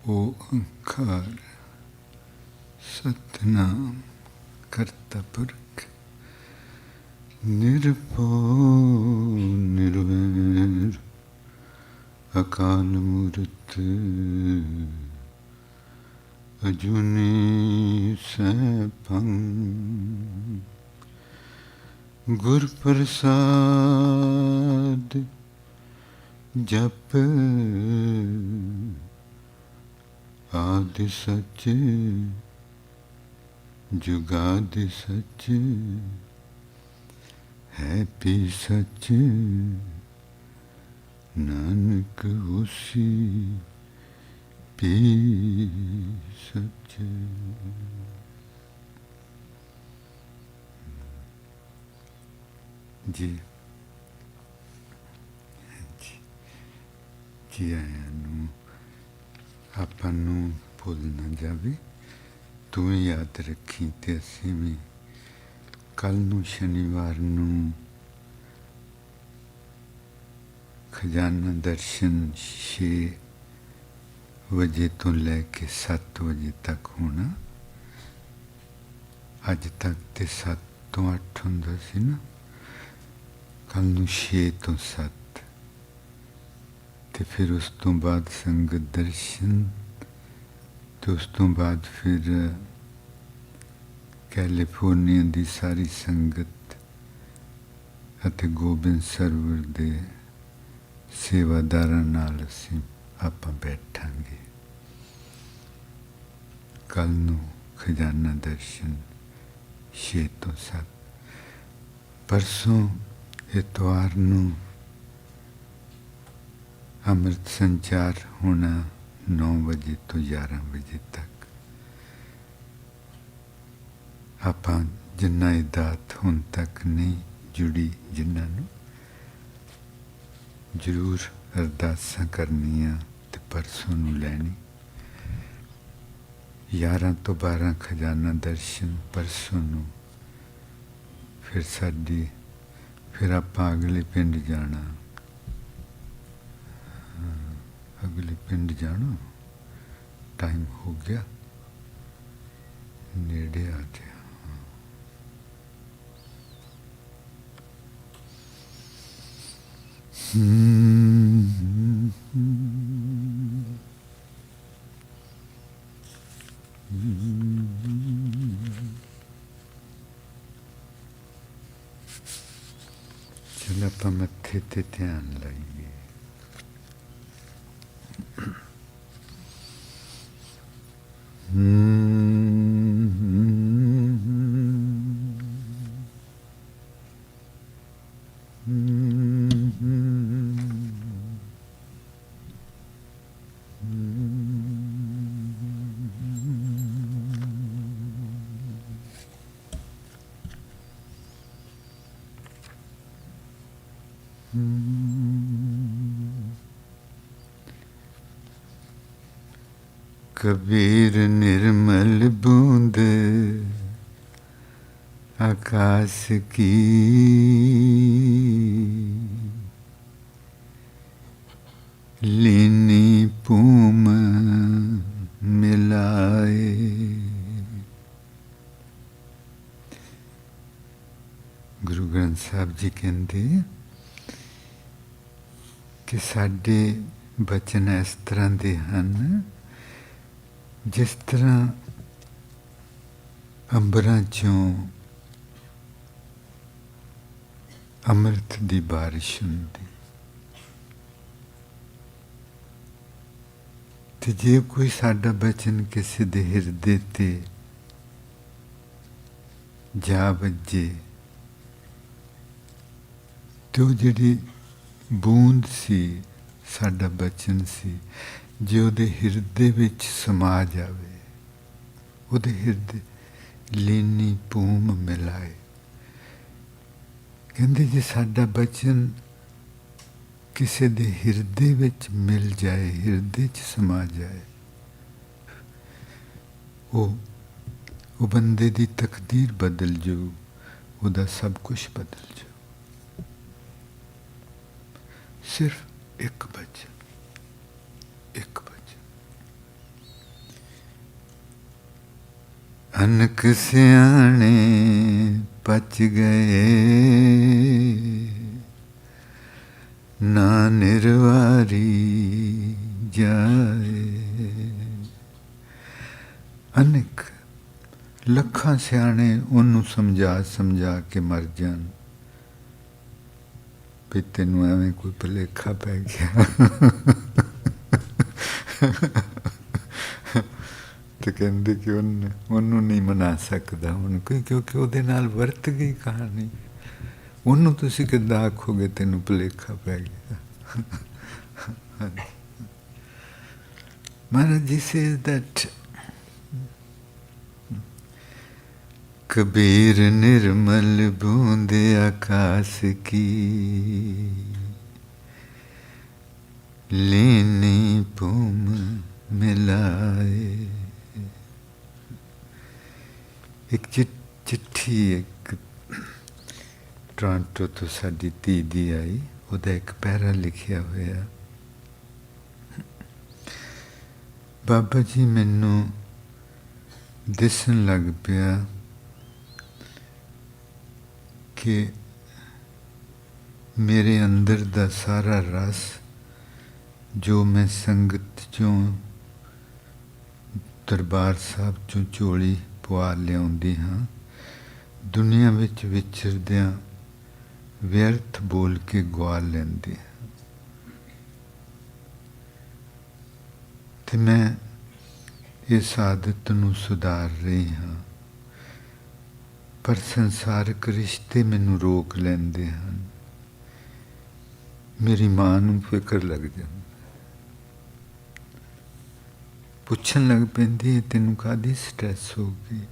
ओंकार सतनाम करता पुरख निरभव निर्वैर अकाल मूर्त अजूनी सैभं गुर प्रसाद जप आदि सच जुगादि सच है भी सच नानक होसी भी सच। जी जी आया नू ਆਪਾਂ ਨੂੰ ਭੁੱਲ ਨਾ ਜਾਵੇ। ਤੂੰ ਯਾਦ ਰੱਖੀ ਤੇ ਅਸੀਂ ਵੀ ਕੱਲ ਨੂੰ ਸ਼ਨੀਵਾਰ ਨੂੰ ਖਜ਼ਾਨਾ ਦਰਸ਼ਨ 6 ਵਜੇ ਤੋਂ ਲੈ ਕੇ 7 ਵਜੇ ਤੱਕ ਹੋਣਾ। ਅੱਜ ਤੱਕ ਤੇ 7 ਤੋਂ 8 ਹੁੰਦਾ ਸੀ ਨਾ, ਕੱਲ ਨੂੰ 6 ਤੋਂ 7 ਤੇ ਫਿਰ ਉਸ ਤੋਂ ਬਾਅਦ ਸੰਗਤ ਦਰਸ਼ਨ ਤੇ ਉਸ ਤੋਂ ਬਾਅਦ ਫਿਰ ਕੈਲੀਫੋਰਨੀਆ ਦੀ ਸਾਰੀ ਸੰਗਤ ਅਤੇ ਗੋਬਿੰਦ ਸਰਵਰ ਦੇ ਸੇਵਾਦਾਰਾਂ ਨਾਲ ਅਸੀਂ ਆਪਾਂ ਬੈਠਾਂਗੇ। ਕੱਲ ਨੂੰ ਖਜ਼ਾਨਾ ਦਰਸ਼ਨ 6 ਤੋਂ 7, ਪਰਸੋਂ ਐਤਵਾਰ ਨੂੰ ਅੰਮ੍ਰਿਤ ਸੰਚਾਰ ਹੋਣਾ 9 ਵਜੇ ਤੋਂ 11 ਵਜੇ ਤੱਕ। ਆਪਾਂ ਜਿੰਨਾ ਇਹ ਦਾਤ ਹੁਣ ਤੱਕ ਨਹੀਂ ਜੁੜੀ, ਜਿਨ੍ਹਾਂ ਨੂੰ ਜ਼ਰੂਰ ਅਰਦਾਸਾਂ ਕਰਨੀਆਂ ਤੇ ਪਰਸੋਂ ਨੂੰ ਲੈਣੀ। 11 ਤੋਂ 12 ਖਜ਼ਾਨਾ ਦਰਸ਼ਨ ਪਰਸੋਂ ਨੂੰ, ਫਿਰ ਆਪਾਂ ਅਗਲੇ ਪਿੰਡ ਜਾਣਾ। अगले पिंड जाना, टाइम हो गया, नेड़े आ गया। चल आप मत्थे ते ध्यान लाइए। कबीर निर्मल बूंद आकाश की, लीनी पूम मिलाए। गुरु ग्रंथ साहब जी कहते कि साडे बचन इस तरह दे हन जिस तरह अंबरां चों अमृत दी बारिश हुंदी। ते जे कोई साडा बचन किसी दे हिरदे ते जा वजे तो जिहड़ी बूंद सी साडा बचन सी, जे ਉਹਦੇ ਹਿਰਦੇ ਵਿੱਚ ਸਮਾ ਜਾਵੇ, ਉਹਦੇ ਹਿਰਦੇ ਲੀਨੀ ਪੂਮ ਮਿਲਾਏ। ਕਹਿੰਦੇ ਜੇ ਸਾਡਾ ਬਚਨ ਕਿਸੇ ਦੇ ਹਿਰਦੇ ਵਿੱਚ ਮਿਲ ਜਾਏ, ਹਿਰਦੇ 'ਚ ਸਮਾ ਜਾਏ, ਉਹ ਬੰਦੇ ਦੀ ਤਕਦੀਰ ਬਦਲ ਜਾਊ, ਉਹਦਾ ਸਭ ਕੁਝ ਬਦਲ ਜਾਊ। ਸਿਰਫ ਇੱਕ ਬਚਨ, ਇੱਕ ਬਚਨ। अनक सियाणे पच गए, ना निर्वारी जाए। अनेक ਲੱਖਾਂ ਸਿਆਣੇ ਉਹਨੂੰ ਸਮਝਾ ਸਮਝਾ ਕੇ ਮਰ ਜਾਣ, ਵੀ ਤੈਨੂੰ ਐਵੇਂ ਕੋਈ ਭੁਲੇਖਾ ਪੈ ਗਿਆ। ਤੇ ਕਹਿੰਦੇ ਕਿ ਉਹਨੂੰ ਨਹੀਂ ਮਨਾ ਸਕਦਾ ਹੁਣ ਕੋਈ, ਕਿਉਂਕਿ ਉਹਦੇ ਨਾਲ ਵਰਤ ਗਈ ਕਹਾਣੀ। ਉਹਨੂੰ ਤੁਸੀਂ ਕਿੱਦਾਂ ਆਖੋਗੇ ਤੈਨੂੰ ਭੁਲੇਖਾ ਪੈ ਗਿਆ। ਮਹਾਰਾਜ ਜੀ says that कबीर निर्मल बूंद आकाश की, लीनी पूम मिलाए। एक चिट्ठी एक टोरंटो तो साडी धी दी आई, ਉਹਦਾ ਇੱਕ ਪੈਰਾ ਲਿਖਿਆ ਹੋਇਆ, ਬਾਬਾ ਜੀ ਮੈਨੂੰ ਦਿਸਣ ਲੱਗ ਪਿਆ कि मेरे अंदर दा सारा रस जो मैं संगत चों दरबार साहब चों झोली पवा लियाउंदी हाँ, दुनिया विच विचरदियां व्यर्थ बोल के गवा लैंदी हाँ। ते मैं इस आदत नूं सुधार रही हाँ, पर संसारक रिश्ते मैनू रोक लेंदे हैं। मेरी मां नूं फिक्र लग जाती, पुछन लग पैंदी है तेनू कादी स्ट्रैस हो गई।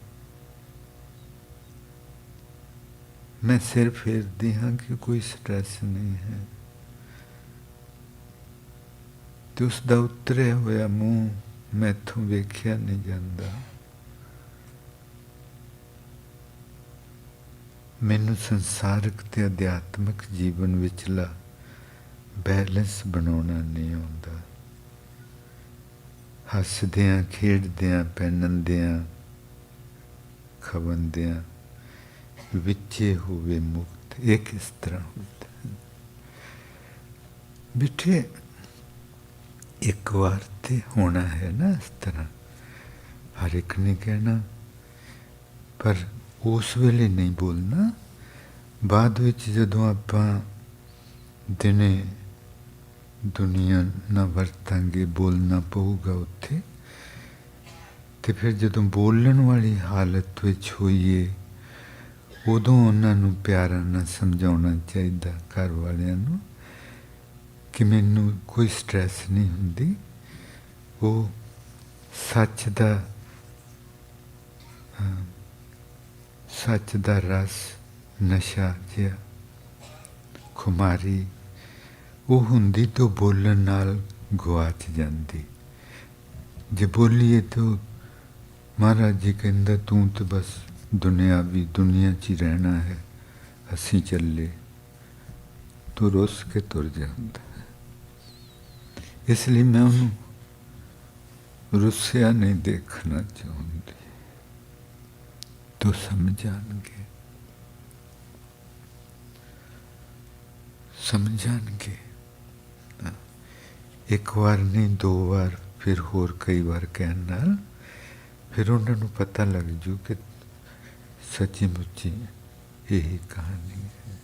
मैं सिर फेरदी हाँ कि कोई स्ट्रैस नहीं है, तो उसका उतरिया होया मूँह मैथों वेख्या नहीं जाता। मैनू संसारक ते अध्यात्मक जीवन विचला बैलेंस बनाना नहीं आता। हसदियाँ खेडदियाँ पहनदियाँ खवनदियाँ विचे होवे मुक्त, ये किस तरह होता है? बिठे एक बार ते होना है ना इस तरह, हर एक ने कहना, पर उस वेले नहीं बोलना। बाद विच जदों आपां दिने दुनिया ना वरतांगे, बोलना पऊगा उत्थे, ते फिर जदों बोलण वाली हालत विच होईए, उदों उन्हां नूं प्यारा ना समझाउणा चाहीदा घर वालियां नूं कि मैनू कोई स्ट्रैस नहीं हुंदी। वो सच दा सच दा रस नशा जिहा खुमारी वो हुंदी तो बोलण नाल गवाच जांदी। जे बोलीए तो महाराज जी कहंदा तू तो बस दुनियावी दुनिया च ही रहना है, असी चले, तो रुस के तुर जांदा। इसलिए मैं उन्होंने रुसिया नहीं देखना चाहती, तो समझाएंगे समझाएंगे। एक बार नहीं दो बार, फिर होर कई बार कहने नाल फिर उन्होंने पता लग जू कि सच्ची मुच्ची यही कहानी है।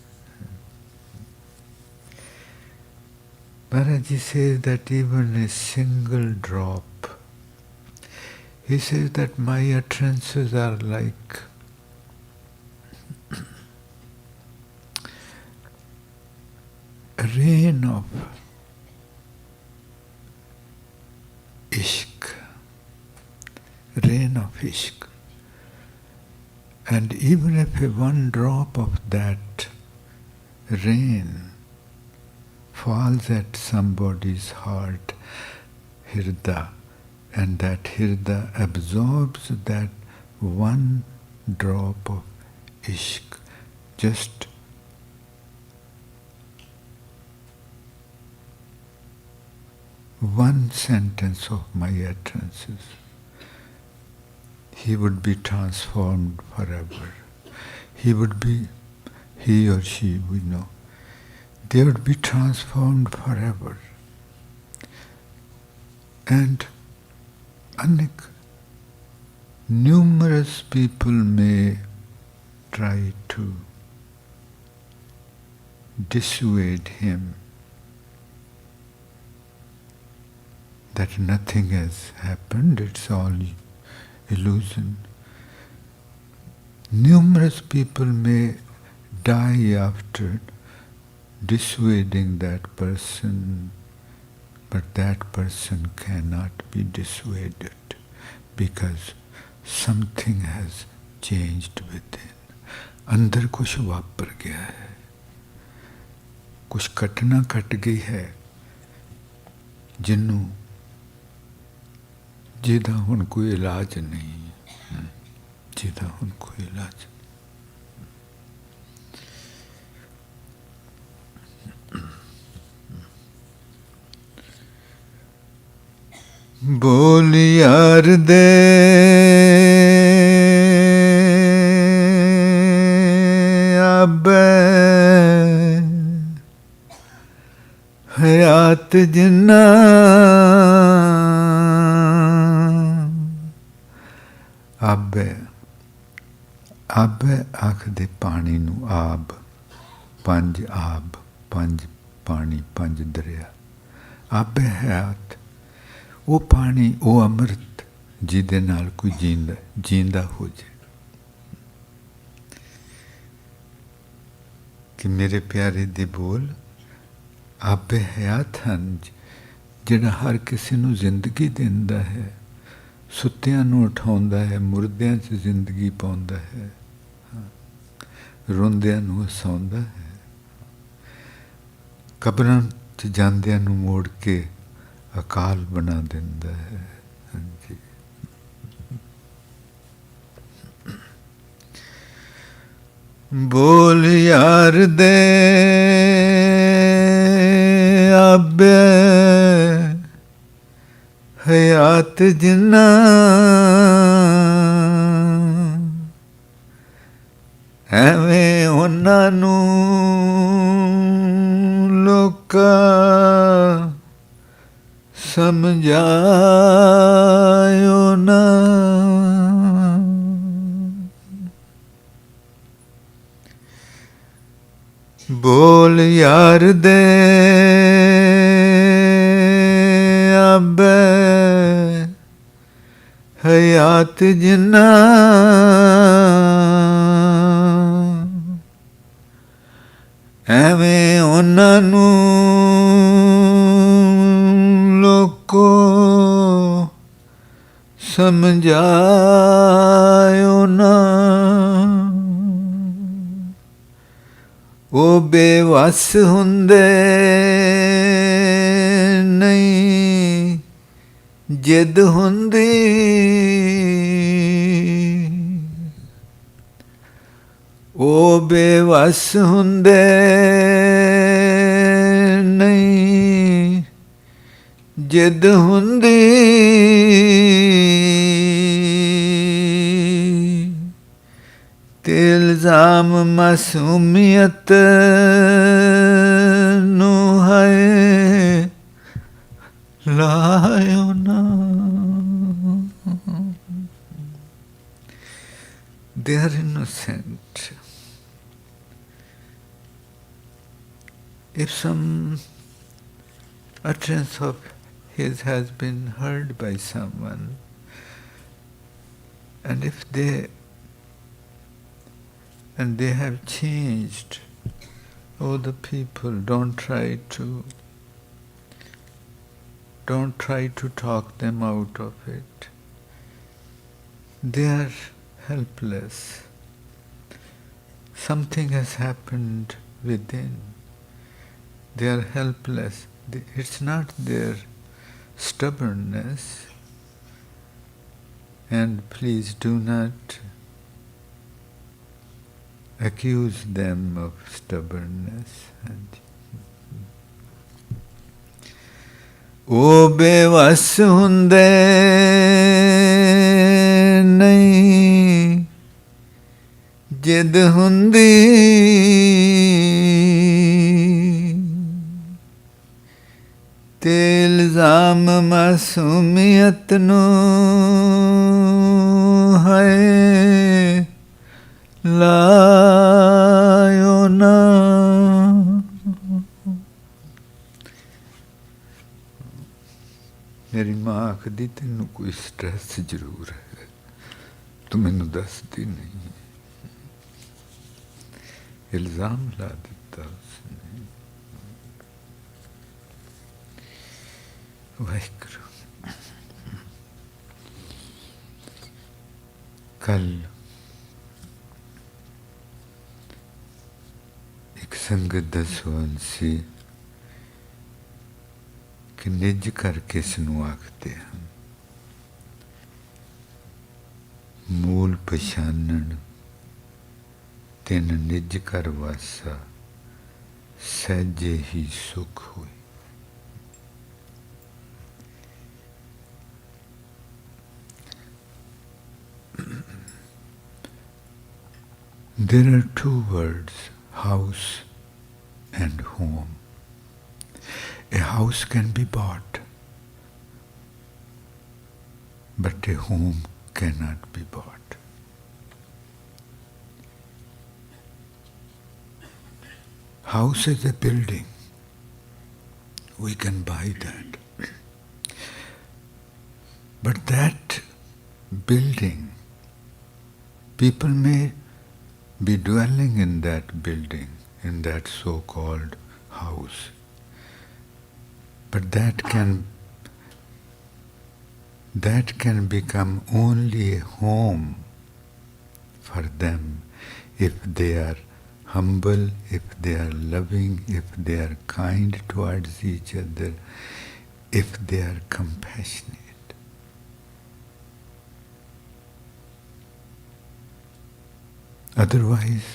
Maharaj Ji says that even a single drop, he says that my utterances are like a rain of ishq, rain of ishq. And even if one drop of that rain falls at somebody's heart, hirda, and that hirda absorbs that one drop of ishq, just one sentence of my utterances, he would be transformed forever. He or she, we know, they would be transformed forever. And numerous people may try to dissuade him that nothing has happened, it's all illusion. Numerous people may die after dissuading that person, but that person cannot be dissuaded because something has changed within. अंदर कुछ वापर गया है, कुछ घटना घट गई है जिहदा हुण कोई इलाज नहीं, जिहदा हुण कोई इलाज। बोल यार दे आबे हयात जिन्ना आबे आबे आखदे पानी नू आब, पंज आब, पंज पानी, पंज दरिया। आबे हयात वो पानी, वो अमृत जिहदे नाल कोई जींदा हो जाए। कि मेरे प्यारे दे बोल आबे हयात हन, जिहड़ा हर किसी नू जिंदगी दिंदा है, सुत्तियां नू उठाउंदा है, मुर्दियां च जिंदगी पाउंदा है, रोंदियां नू हसाउंदा है, कब्रां च जांदियां नू मोड़ के अकाल बना दिंदा है। जी बोल यार दे आबे हयात जिन्ना एवें उन्हां नू लोका समझायो ना। बोल यार दे आबे हयात जिन्ना एवें उन्हां नू लोको समझायो ना। वो बेवस हुंदे नहीं जिद हुंदी, वो बेवस हुंदे नहीं जिद हुंदी। ते इल्ज़ाम मासूमियत नू है लायो ना। They are innocent. If some utterance of his has been heard by someone, and if they have changed, oh, the people, don't try to talk them out of it. They are helpless. Something has happened within. They are helpless. It's not their stubbornness. And please do not accuse them of stubbornness. O bevas hunde nahi जिद हुंदी ते इल्ज़ाम मासूमियत नूं है लायो ना। मेरी माँ आखदी तेनू कोई स्ट्रेस जरूर है, तू मैनू दसदी नहीं। इल्ज़ाम ला दिता उसने। वाहिगुरू। कल एक संगत दा सवाल सी कि निज कर किसनू आखते हैं। मूल पछानन तिन निज कर वासा सहजे ही सुख हुई। There are two words, house and home. A house can be bought, but a home cannot be bought. House is a building. We can buy that. But that building, people may be dwelling in that building, in that so-called house. But that can become only a home for them if they are humble, if they are loving, if they are kind towards each other, if they are compassionate. Otherwise,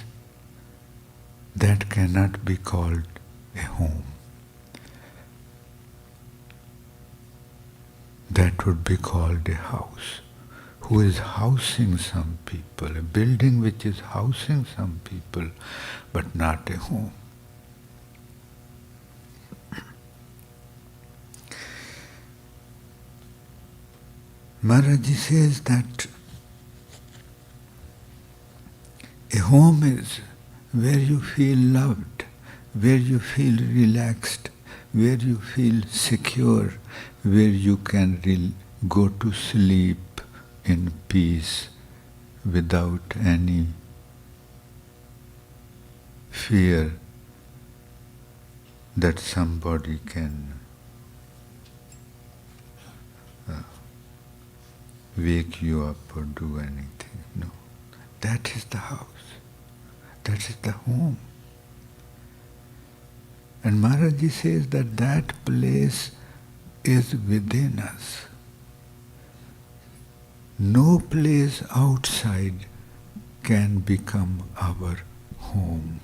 that cannot be called a home. That would be called a house. Who is housing some people, a building which is housing some people, but not a home. Maharaji says that a home is where you feel loved, where you feel relaxed, where you feel secure, where you can go to sleep in peace without any fear that somebody can wake you up or do anything. No. That is the house. That is the home. And Maharaji says that that place is within us. No place outside can become our home.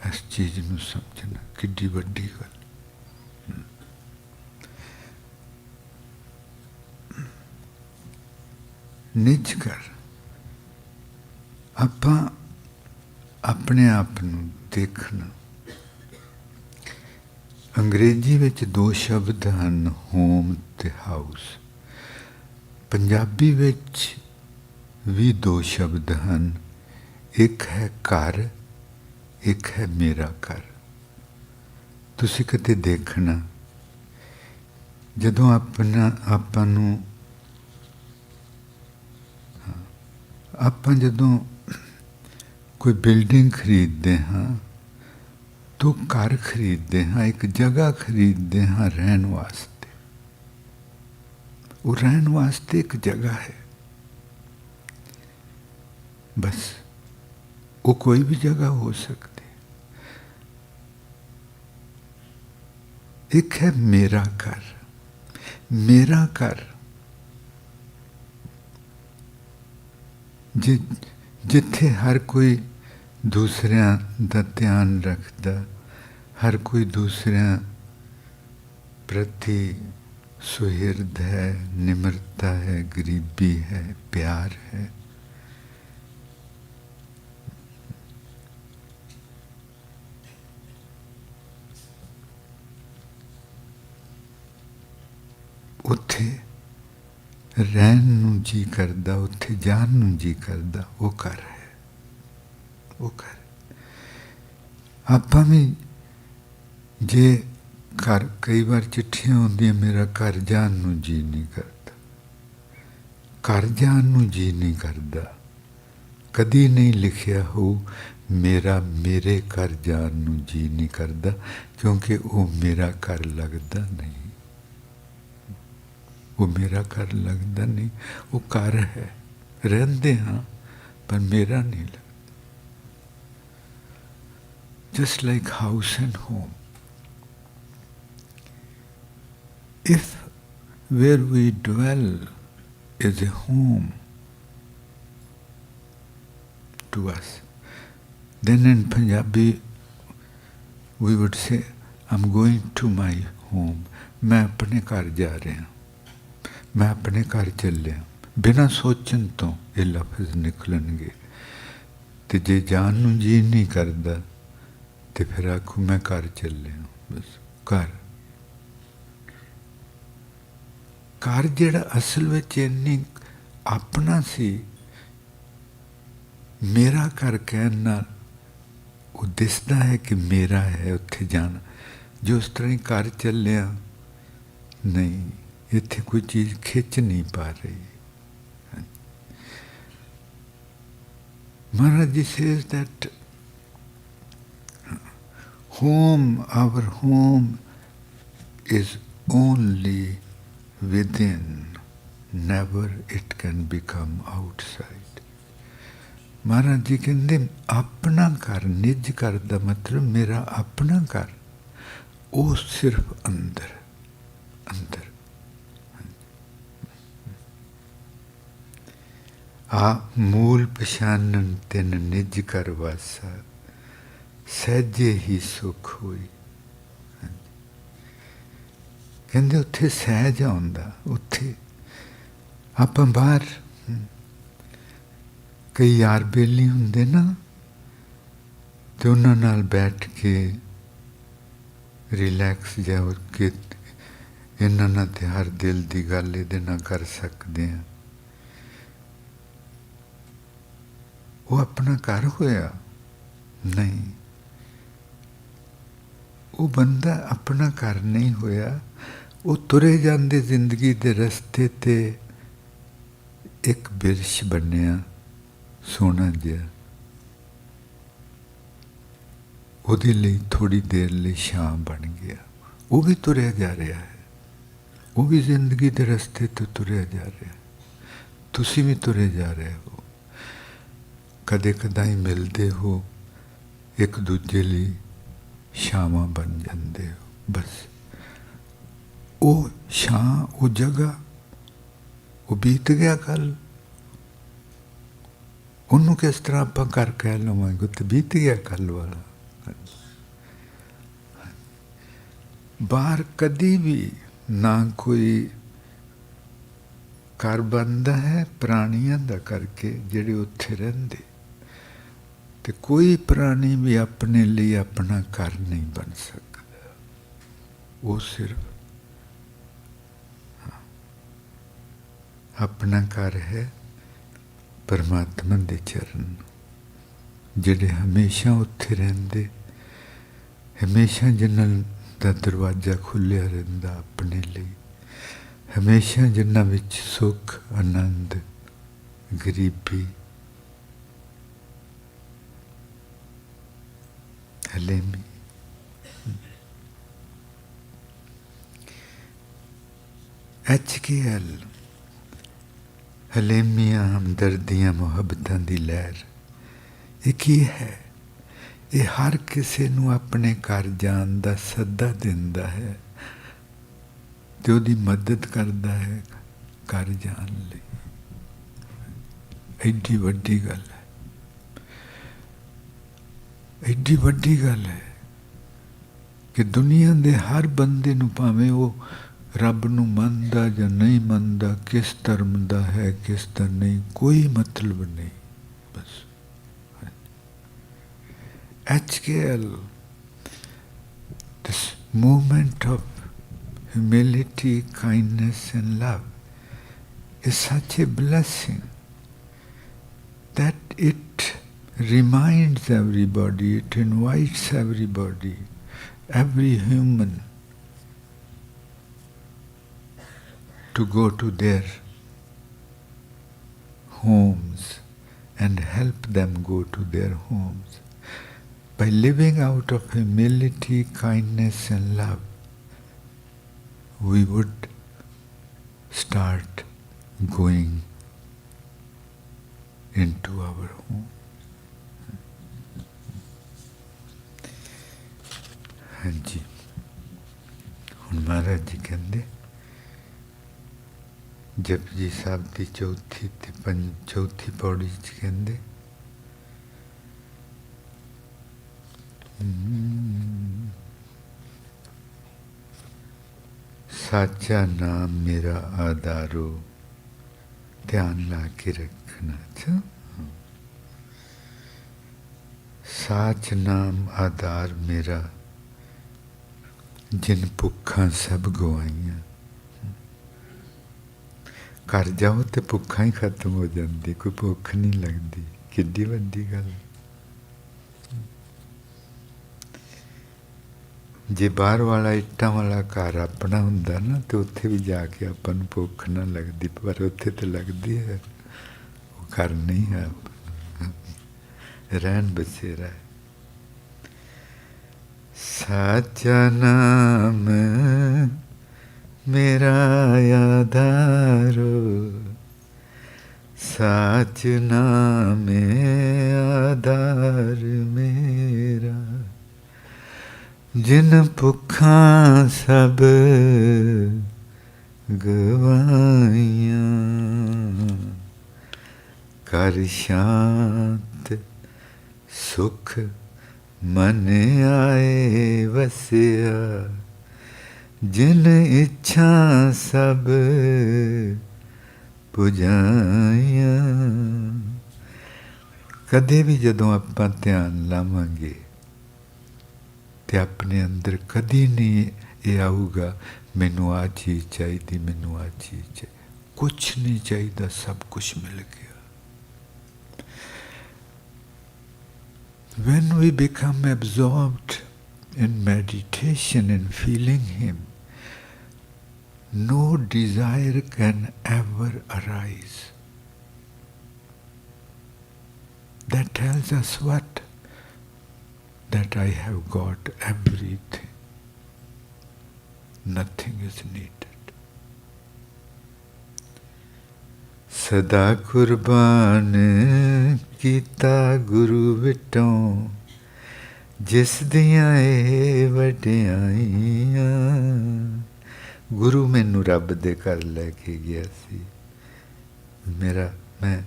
इस चीज नूं समझना किड्डी वड्डी गल। निज कर आपां अपने आप नूं देखना। अंग्रेजी विच दो शब्द हैं, होम ते हाउस। पंजाबी विच भी दो शब्द हैं, एक है घर, एक है मेरा घर। तुसीं कदे देखना जदों आपां नूं आपां जदों कोई बिल्डिंग खरीदते हाँ तो घर खरीदते हाँ, एक जगह खरीदते हाँ रहन वास्ते। वो रहन वास्ते एक जगह है, बस। वो कोई भी जगह हो सकती। एक है मेरा घर। मेरा घर जिथे हर कोई दूसरियां दा ध्यान रखता, हर कोई दूसरियां प्रति सुहृद है, निम्रता है, गरीबी है, प्यार है। उत्थे रहन नूं जी करदा, उत्थे जान नूं जी करदा, वो घर है, वो घर। आपां भी जे घर कई बार चिट्ठियां आउंदियां, मेरा घर जान नूं जी नहीं करदा, घर जान नूं जी नहीं करदा। कदी नहीं लिखिया हो मेरा मेरे घर जान नूं जी नहीं करदा, क्योंकि वो मेरा घर लगदा नहीं, वो मेरा घर लगदा नहीं। वो घर है, रहंदे हाँ, पर मेरा नहीं लगदा। Just like house and home. If where we dwell is a home to us, then in Punjabi we would say, I'm going to my home. मैं अपने घर जा रहा, मैं अपने घर चलिया। बिना सोचन तो ये लफ्ज़ निकलणगे। ते जे जान नूं जी नहीं करदा ते फिर आखूं मैं घर चलिया। बस घर घर जिहड़ा असल विच इन्नी अपना सी, मेरा घर कहण नाल वो दिसदा है कि मेरा है उत्थे जाना। जो उस तरह ही घर चलिया नहीं, इत्थे कोई चीज़ खिंच नहीं पा रही। Maharaj Ji says that home, our home is only within, never it can become outside. Maharaj Ji कहते अपना घर, निज घर का मतलब मेरा अपना घर, वो सिर्फ अंदर अंदर। आ मूल पछानन तिन निज कर वासा, सहजे ही सुख हुई। कहते उत्थे सहज आउंदा। उत्थे आपां बाहर कई यार बेली हुंदे ना, ते उन्हां नाल बैठ के रिलैक्स जा हो के इन्हां नाल ते हर दिल दी गल इहदे नाल कर सकदे आ। वो अपना घर होया नहीं, वो बंदा अपना घर नहीं होया। वो तुरे जांदे जिंदगी दे रस्ते ते एक बिरछ बनिया सोना जिहा, ਉਹਦੇ ਲਈ थोड़ी देर ਲਈ छां बन गया। वो भी तुरया जा रहा है, वो भी जिंदगी के रस्ते तो तुरया जा रहा है, तुसी भी तुरे जा रहे हो। कदे कदाई मिलते हो, एक दूजे लिए छावां बन जाते हो। बस वो छां, वो जगह, वो बीत गया कल। उन्होंने किस तरह आप घर कह लवांगे, तो बीत गया कल वाला। बाहर कदी भी ना कोई घर बनता है प्राणियों का करके जिहड़े उत्थे रहिंदे, ते कोई प्राणी भी अपने लिए अपना घर नहीं बन सकता। वो सिर्फ अपना घर है परमात्मा दे चरण, जिहड़े हमेशा उत्थे रहिंदे, हमेशा जिन्हां दा दरवाजा खुलिया रहिंदा अपने लिए, हमेशा जिन्हां विच सुख आनंद गरीबी हलेमी। HKL हलेमियां हमदर्दियां मुहब्बतां दी लहर। ये की है? ये हर किसी नूं अपने घर जान दा सद्दा दिंदा है ते उहदी मदद करदा है घर जान लई। एडी वड्डी गल है, एडी वड्डी गल है कि दुनिया दे हर बंदे नूं भावें वो ਰੱਬ ਨੂੰ ਮੰਨਦਾ ਜਾਂ ਨਹੀਂ ਮੰਨਦਾ, ਕਿਸ ਧਰਮ ਦਾ ਹੈ ਕਿਸ ਦਾ ਨਹੀਂ, ਕੋਈ ਮਤਲਬ ਨਹੀਂ। ਬਸ HKL, this movement of humility, kindness and love is such a blessing that it reminds everybody, it invites everybody, every human, to go to their homes and help them go to their homes. By living out of humility, kindness and love, we would start going into our home. ਹਾਂਜੀ, ਹੁਣ ਮਹਾਰਾਜ ਜੀ ਕਹਿੰਦੇ ਜਪਜੀ ਸਾਹਿਬ ਦੀ ਚੌਥੀ ਤੇ ਚੌਥੀ ਪੌੜੀ 'ਚ ਕਹਿੰਦੇ ਸਾਚਾ ਨਾਮ ਮੇਰਾ ਆਧਾਰੋ, ਧਿਆਨ ਲਾ ਕੇ ਰੱਖਣਾ। ਅੱਛਾ, ਸਾਚ ਨਾਮ ਆਧਾਰ ਮੇਰਾ, ਜਿਨ ਭੁੱਖਾਂ ਸਭ ਗਵਾਈਆਂ। ਘਰ ਜਾਓ ਤੇ ਭੁੱਖਾਂ ਹੀ ਖਤਮ ਹੋ ਜਾਂਦੀ, ਕੋਈ ਭੁੱਖ ਨਹੀਂ ਲੱਗਦੀ। ਕਿੱਡੀ ਵੱਡੀ ਗੱਲ। ਜੇ ਬਾਹਰ ਵਾਲਾ ਇੱਟਾਂ ਵਾਲਾ ਘਰ ਆਪਣਾ ਹੁੰਦਾ ਨਾ, ਤੇ ਉੱਥੇ ਵੀ ਜਾ ਕੇ ਆਪਾਂ ਨੂੰ ਭੁੱਖ ਨਾ ਲੱਗਦੀ, ਪਰ ਉੱਥੇ ਤਾਂ ਲੱਗਦੀ ਹੈ। ਉਹ ਘਰ ਨਹੀਂ ਹੈ, ਰਹਿਣ ਬਸੇਰਾ। ਸਾਚਾ ਨਾਮ ਮੇਰਾ ਆਧਾਰੋ, ਸਾਚ ਨਾਮ ਆਧਾਰ ਮੇਰਾ, ਜਿਨ ਭੁੱਖਾਂ ਸਭ ਗਵਾਈਆਂ। ਕਰ ਸ਼ਾਂਤ ਸੁਖ ਮਨ ਆਏ ਵਸਿਆ, ਜਿਨ ਇੱਛਾ ਸਭ ਪੁਜਾਈਆਂ। ਕਦੇ ਵੀ ਜਦੋਂ ਆਪਾਂ ਧਿਆਨ ਲਾਵਾਂਗੇ ਤੇ ਆਪਣੇ ਅੰਦਰ ਕਦੀ ਨਹੀਂ ਇਹ ਆਊਗਾ ਮੈਨੂੰ ਆਹ ਚੀਜ਼ ਚਾਹੀਦੀ, ਮੈਨੂੰ ਆਹ ਚੀਜ਼ ਚਾਹੀਦੀ। ਕੁਛ ਨਹੀਂ ਚਾਹੀਦਾ, ਸਭ ਕੁਛ ਮਿਲ ਗਿਆ। When we become absorbed in meditation and feeling Him, no desire can ever arise. That tells us what? That I have got everything. Nothing is needed. ਸਦਾ ਕੁਰਬਾਨ ਕੀਤਾ ਗੁਰੂ ਵਿਟੋਂ, ਜਿਸ ਦੀਆਂ ਇਹ ਵਡਿਆਈਆਂ। ਗੁਰੂ ਮੈਨੂੰ ਰੱਬ ਦੇ ਘਰ ਲੈ ਕੇ ਗਿਆ ਸੀ, ਮੈਂ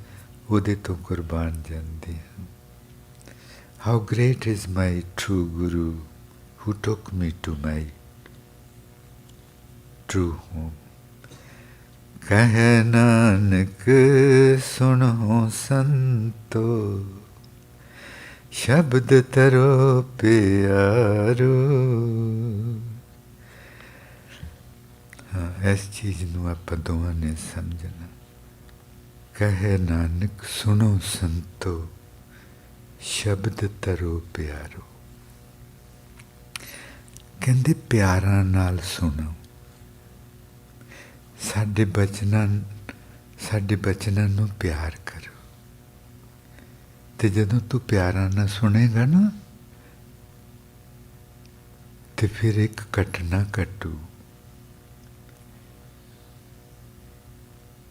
ਉਹਦੇ ਤੋਂ ਕੁਰਬਾਨ ਜਾਂਦੀ ਹਾਂ। How great is my true Guru, who took me to my true home. ਕਹਿ ਨਾਨਕ ਸੁਣੋ ਸੰਤੋ, ਸ਼ਬਦ ਤਰੋ ਪਿਆਰੋ। ਹਾਂ, ਇਸ ਚੀਜ਼ ਨੂੰ ਆਪਾਂ ਦੋਵਾਂ ਨੇ ਸਮਝਣਾ। ਕਹਿ ਨਾਨਕ ਸੁਣੋ ਸੰਤੋ, ਸ਼ਬਦ ਤਰੋ ਪਿਆਰੋ। ਕਹਿੰਦੇ ਪਿਆਰਾਂ ਨਾਲ ਸੁਣੋ। ਸਾਡੇ ਬਚਨਾਂ ਨੂੰ ਪਿਆਰ ਕਰੋ। ਤੇ ਜਦੋਂ ਤੂੰ ਪਿਆਰਾਂ ਨਾਲ ਸੁਣੇਗਾ ਨਾ, ਤੇ ਫਿਰ ਇੱਕ ਘਟਨਾ ਘਟੂ।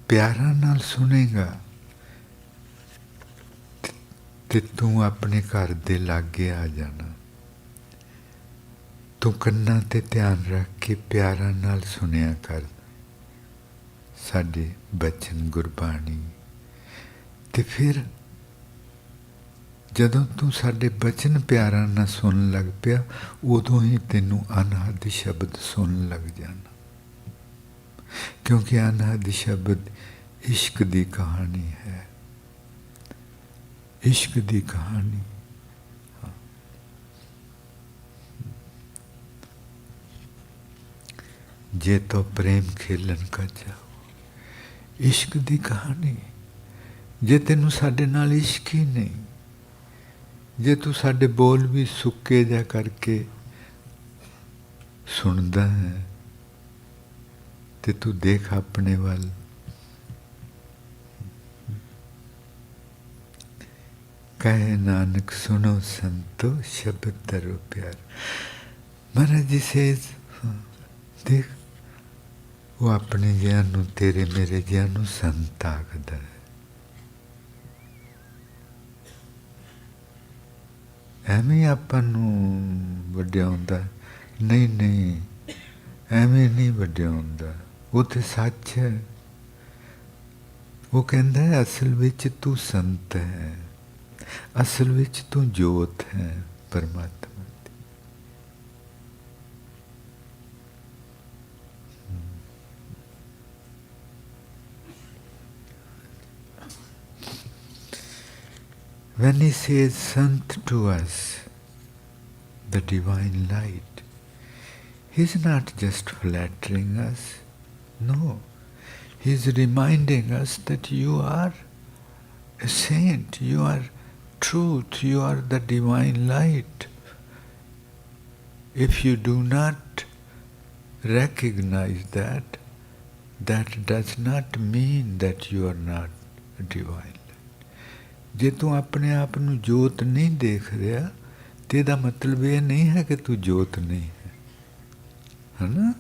ਪਿਆਰਾਂ ਨਾਲ ਸੁਣੇਗਾ ਤੇ ਤੂੰ ਆਪਣੇ ਘਰ ਦੇ ਲਾਗੇ ਆ ਜਾਣਾ। ਤੂੰ ਕੰਨਾਂ ਤੇ ਧਿਆਨ ਰੱਖ ਕੇ ਪਿਆਰਾਂ ਨਾਲ ਸੁਣਿਆ ਕਰ ਸਾਡੇ ਬਚਨ ਗੁਰਬਾਣੀ। ਤੇ ਫਿਰ ਜਦੋਂ ਤੂੰ ਸਾਡੇ ਬਚਨ ਪਿਆਰਾਂ ਨਾਲ ਸੁਣਨ ਲੱਗ ਪਿਆ, ਉਦੋਂ ਹੀ ਤੈਨੂੰ ਅਨਹਦ ਸ਼ਬਦ ਸੁਣਨ ਲੱਗ ਜਾਣਾ। क्योंकि अनहद शब्द इश्क दी कहानी है, इश्क दी कहानी। जे तो प्रेम खेलन का जाओ, इश्क दी कहानी। जे तेनू साडे नाल इश्क ही नहीं, जे तू साडे बोल भी सुक्के जा करके सुनदा है, ते तू देख अपने वाल। कहे नानक सुनो संतो शब्द तरो प्यार। महाराज जी सेज, देख वो अपने जिहां नू, तेरे मेरे जिहां नू संत आखदा है। ਐਵੇਂ ਆਪਾਂ ਨੂੰ ਵਡਿਆਉਂਦਾ ਨਹੀਂ, ਨਹੀਂ ਐਵੇਂ ਨਹੀਂ ਵਡਿਆਉਂਦਾ, ਉਹ ਤੇ ਸੱਚ ਹੈ। ਉਹ ਕਹਿੰਦਾ ਹੈ ਅਸਲ ਵਿੱਚ ਤੂੰ ਸੰਤ ਹੈ, ਅਸਲ ਵਿੱਚ ਤੂੰ ਜੋਤ ਹੈ ਪਰਮਾਤਮਾ ਦੀ। When he says Sant to us, the divine light, he's not just flattering us. No, he's reminding us that you are a saint, you are truth, you are the divine light. If you do not recognize that, that does not mean that you are not divine. ਜੇ ਤੂੰ ਆਪਣੇ ਆਪ ਨੂੰ ਜੋਤ ਨਹੀਂ ਦੇਖ ਰਿਹਾ, ਤੇ ਇਹਦਾ ਮਤਲਬ ਇਹ ਨਹੀਂ ਹੈ ਕਿ ਤੂੰ ਜੋਤ ਨਹੀਂ ਹੈ, ਹੈ ਨਾ?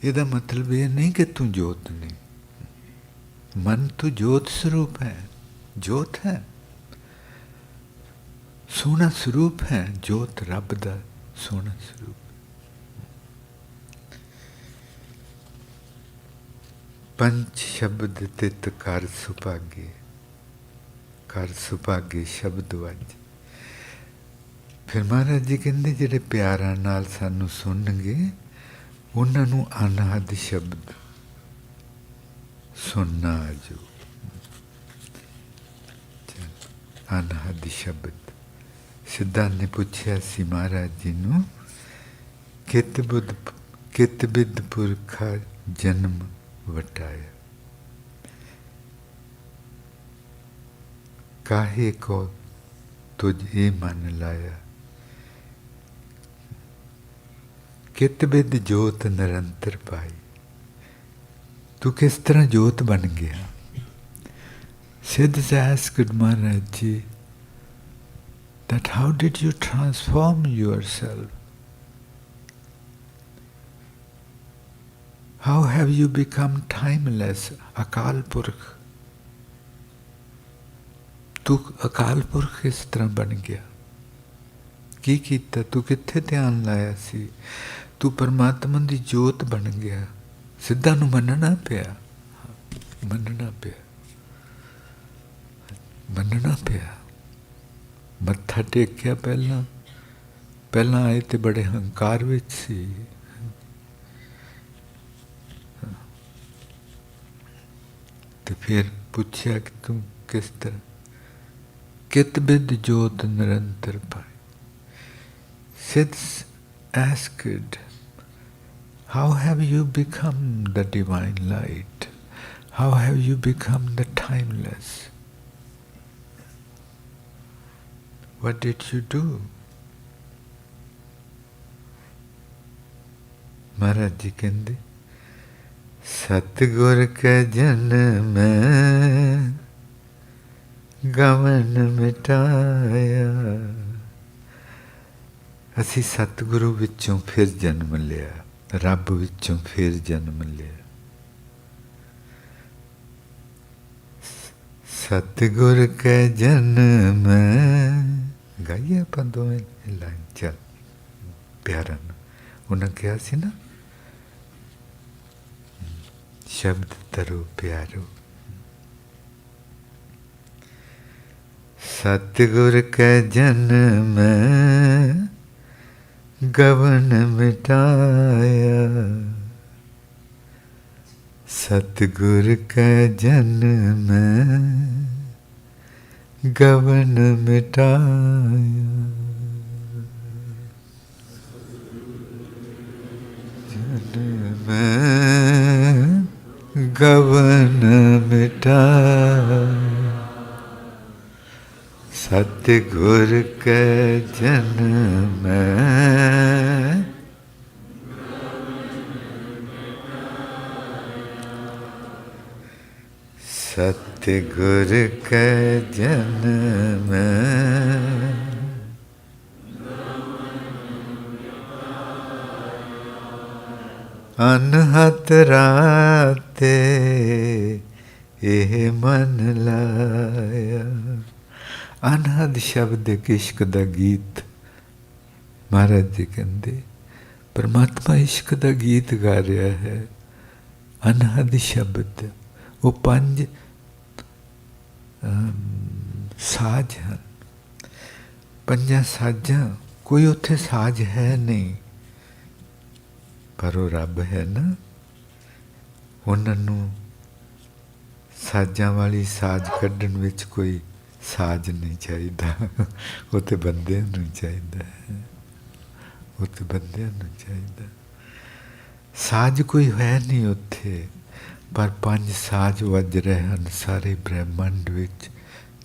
ਇਹਦਾ ਮਤਲਬ ਇਹ ਨਹੀਂ ਕਿ ਤੂੰ ਜੋਤ ਨਹੀਂ। ਮਨ ਤੂੰ ਜੋਤ ਸਰੂਪ ਹੈ, ਜੋਤ ਹੈ, ਸੋਹਣਾ ਸਰੂਪ ਹੈ, ਜੋਤ ਰੱਬ ਦਾ ਸੋਹਣਾ ਸਰੂਪ। पंच शब्द तित कर सुभागे, कर सुभागे शब्द वज। फिर महाराज जी कहते जिहड़े प्यारां नाल सानू सुनणगे, उन्हां नूं अनहद शब्द सुनना आजो। अनहद शब्द। सिद्धां ने पुछया सी महाराज जी नूं, कित बिद पुरखा जन्म वटाया, काहे को तुझ ये मन लाया। कित बिद जोत निरंतर पाई, तू किस तरह जोत बन गया। सिद्ध asked Maharaj ji that how did you transform yourself? How have you become timeless, Akal Purkh? तू अकाल पुरख किस तरह बन गया, की कीता, तू कित्थे ध्यान लाया सी, तू परमात्मा दी जोत बन गया। सिद्धा नूं मनना पिया, मनना पिया, मनना पिया। मत्था टेकिया पहला आए तो बड़े हंकार विच सी, तो फिर पूछया कि तू किस तरह। कित बिद जोत निरंतर पाई। Siddhs asked, how have you become the divine light? How have you become the timeless? What did you do? Maharaj ji कहते, सतगुर के जन्म गवन मिटाया। असी सतगुरु विचों फिर जन्म लिया, रब विचों फिर जन्म लिया। सतगुर के जन्म, गाइए अपन दोवें लाइन चल प्यारा ना। उन्हें कहा सी ना, शब्द तरो प्यारो। सतगुर के जन्म गवन मिटाया, सतगुर कै जन में गवन मिटाया, जन में गवन मिटाया, सतगुर कै जन में सतगुर कै जन में अनहत राते एह मन लाया। अनहद शब्द एक इश्क दा गीत। महाराज जी कहते परमात्मा इश्क दा गीत गा रहा है। अनहद शब्द वो पंज साज हैं। पंजा साजा कोई उत्थे साज है नहीं, पर वो रब है ना, उन्होंने साजा वाली साज कढ़न विच कोई साज नहीं चाहिए। वो तो बंदे नूं चाहिए, वो तो बंदे नूं चाहिए। साज कोई है नहीं उत्थे, पर पंज साज वज रहे हैं सारे ब्रह्मंड विच,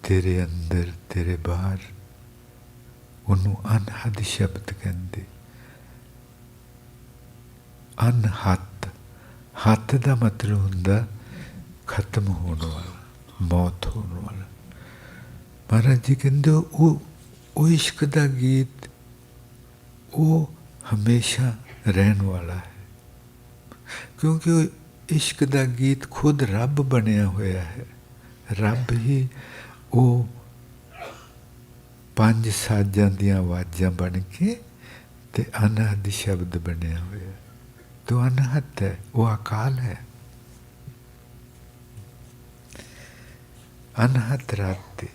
तेरे अंदर तेरे बाहर। उन्होंने अनहद शब्द कहते। अनहत, हत का मतलब होंदा खत्म होने वाला, मौत होने वाला। महाराज जी कहते वो इश्क का गीत वो हमेशा रहने वाला है, क्योंकि वो इश्क का गीत खुद रब बनया होया है। रब ही वो पंज साजां दियां आवाज़ां बन के ते अनहद शब्द बनया होया। तो अनहद है, वो अकाल है। अनहद राते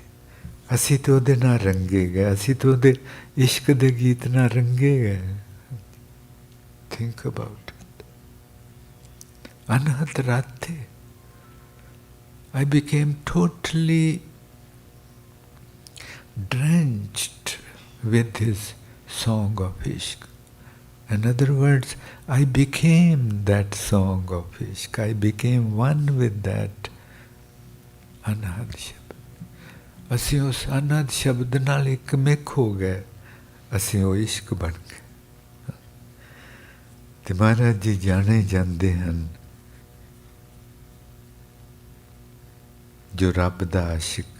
असी तो उहदे नाल रंगे गए, असी तो उहदे इश्क दे गीत नाल रंगे गए। Think about it. अनहद राते I became totally drenched with his song of ishq. In other words, I became that song of ishq. I became one with that अनहद शब्द। असी उस अनहद शब्द नाल एक मिक हो गए, असी वो इश्क बन गए। ते महाराज जी जाने जाते हैं जो रब दा आशिक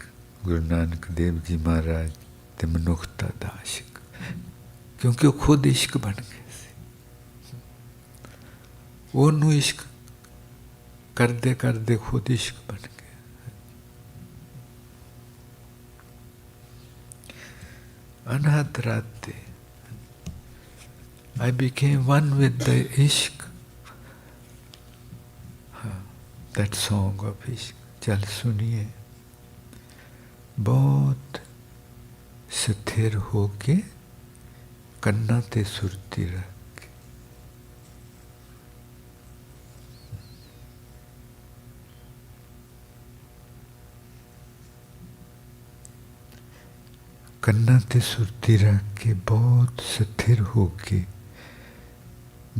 गुरु नानक देव जी महाराज ते मनुखता दा आशिक, क्योंकि वो खुद इश्क बन गए। वो इश्क करते करते खुद इश्क बन गए। अनहद राते I became one with the ishq, that song of ishq। चल सुनिए। बहुत स्थिर होके कन्ना ते सुरती रख के, कन्ना ते सुरती रख के बहुत स्थिर होके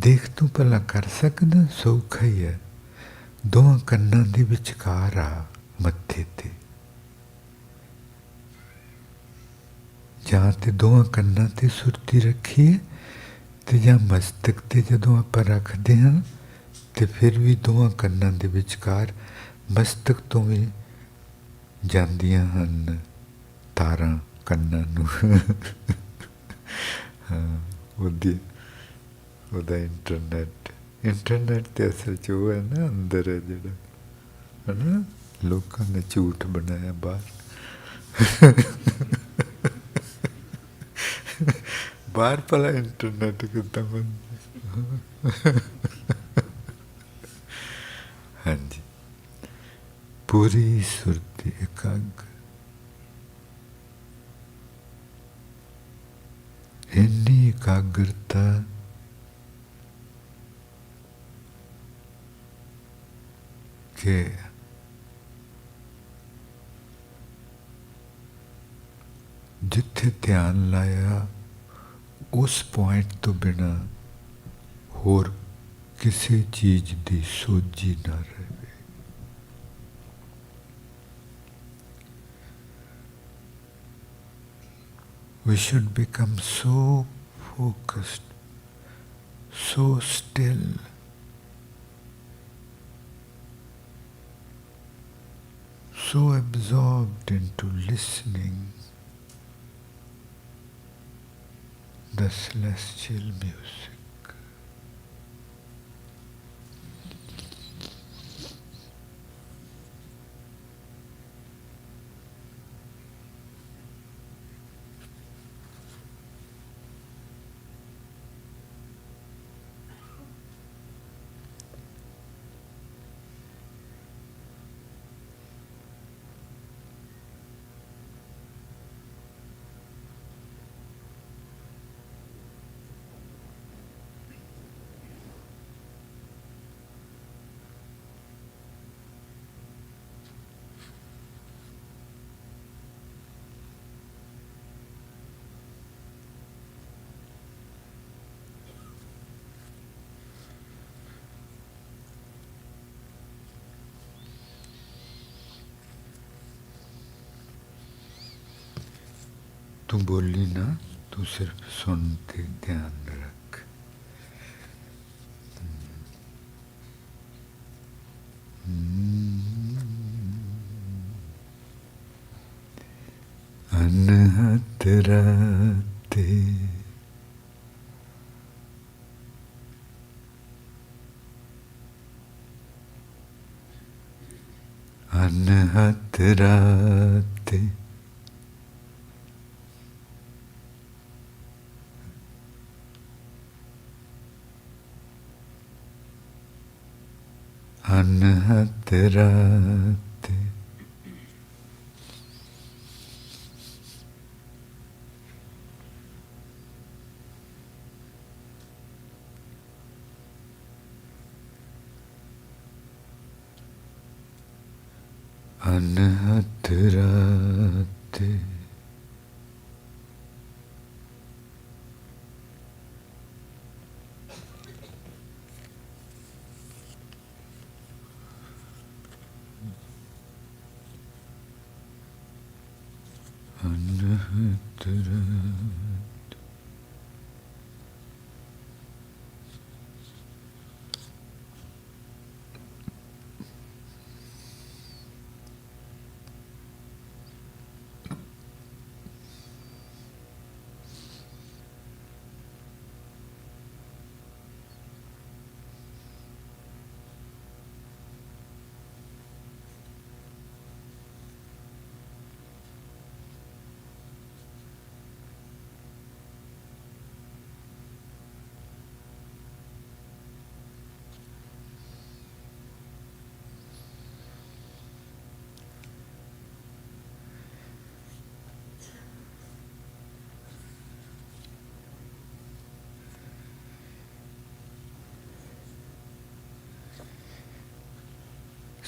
देख तू भला कर सकदा, सौखा ही है। दोवां कन्नां दे विचकार आ मत्थे ते, जां ते दोवां कन्नां ते सुरती रखीए ते जां मस्तक ते जदों आपां रखदे हां ते फिर भी दोवां कन्नां दे विचकार मस्तक तो भी जांदियां हन तारां कन्नां नूं। ਉਹਦਾ ਇੰਟਰਨੈਟ ਤੇ ਅਸਲ 'ਚ ਉਹ ਹੈ ਨਾ, ਅੰਦਰ ਹੈ ਜਿਹੜਾ, ਹੈ ਨਾ, ਲੋਕਾਂ ਨੇ ਝੂਠ ਬਣਾਇਆ ਬਾਹਰ। ਬਾਹਰ ਭਲਾ ਇੰਟਰਨੈਟ ਕਿੱਦਾਂ ਬਣਦਾ। ਹਾਂਜੀ, ਪੂਰੀ ਸੁਰਤੀ ਇਕਾਗਰ, ਇੰਨੀ ਇਕਾਗਰਤਾ कि जिथे ध्यान लाया उस पॉइंट तो बिना होर किसी चीज की सोझी ना रहे। We should become so focused, so still, so absorbed into listening the celestial music. तू बोली ना, तू सिर्फ सुनते ध्यान रख। अनहद राते अनहद राते अनहद राते अनहद राते अनहद राते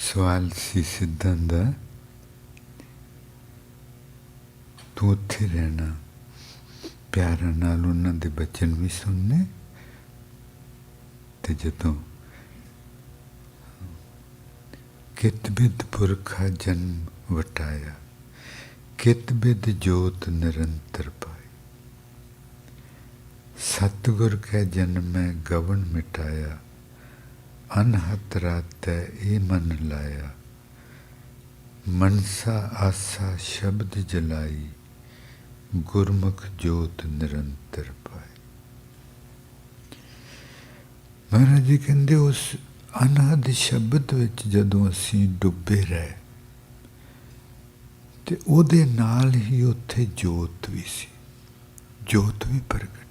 सवाल सी सिद्धां दा, तू उत्थे रहना, प्यारा नाल उन्हां दे बचन भी सुनने, ते जदों कित बिद पुरखा जन्म वटाया, कित बिद जोत निरंतर पाई, सतगुर कै जन्मै गवन मिटाया, अनहद रातै ए मन लाया, मनसा आसा शब्द जलाई, गुरमुख जोत निरंतर पाए। महाराज जी कहते उस अनहद शब्द विच जदों असीं डुबे रहे ते उहदे नाल ही उत्थे जोत भी सी, जोत भी प्रगट।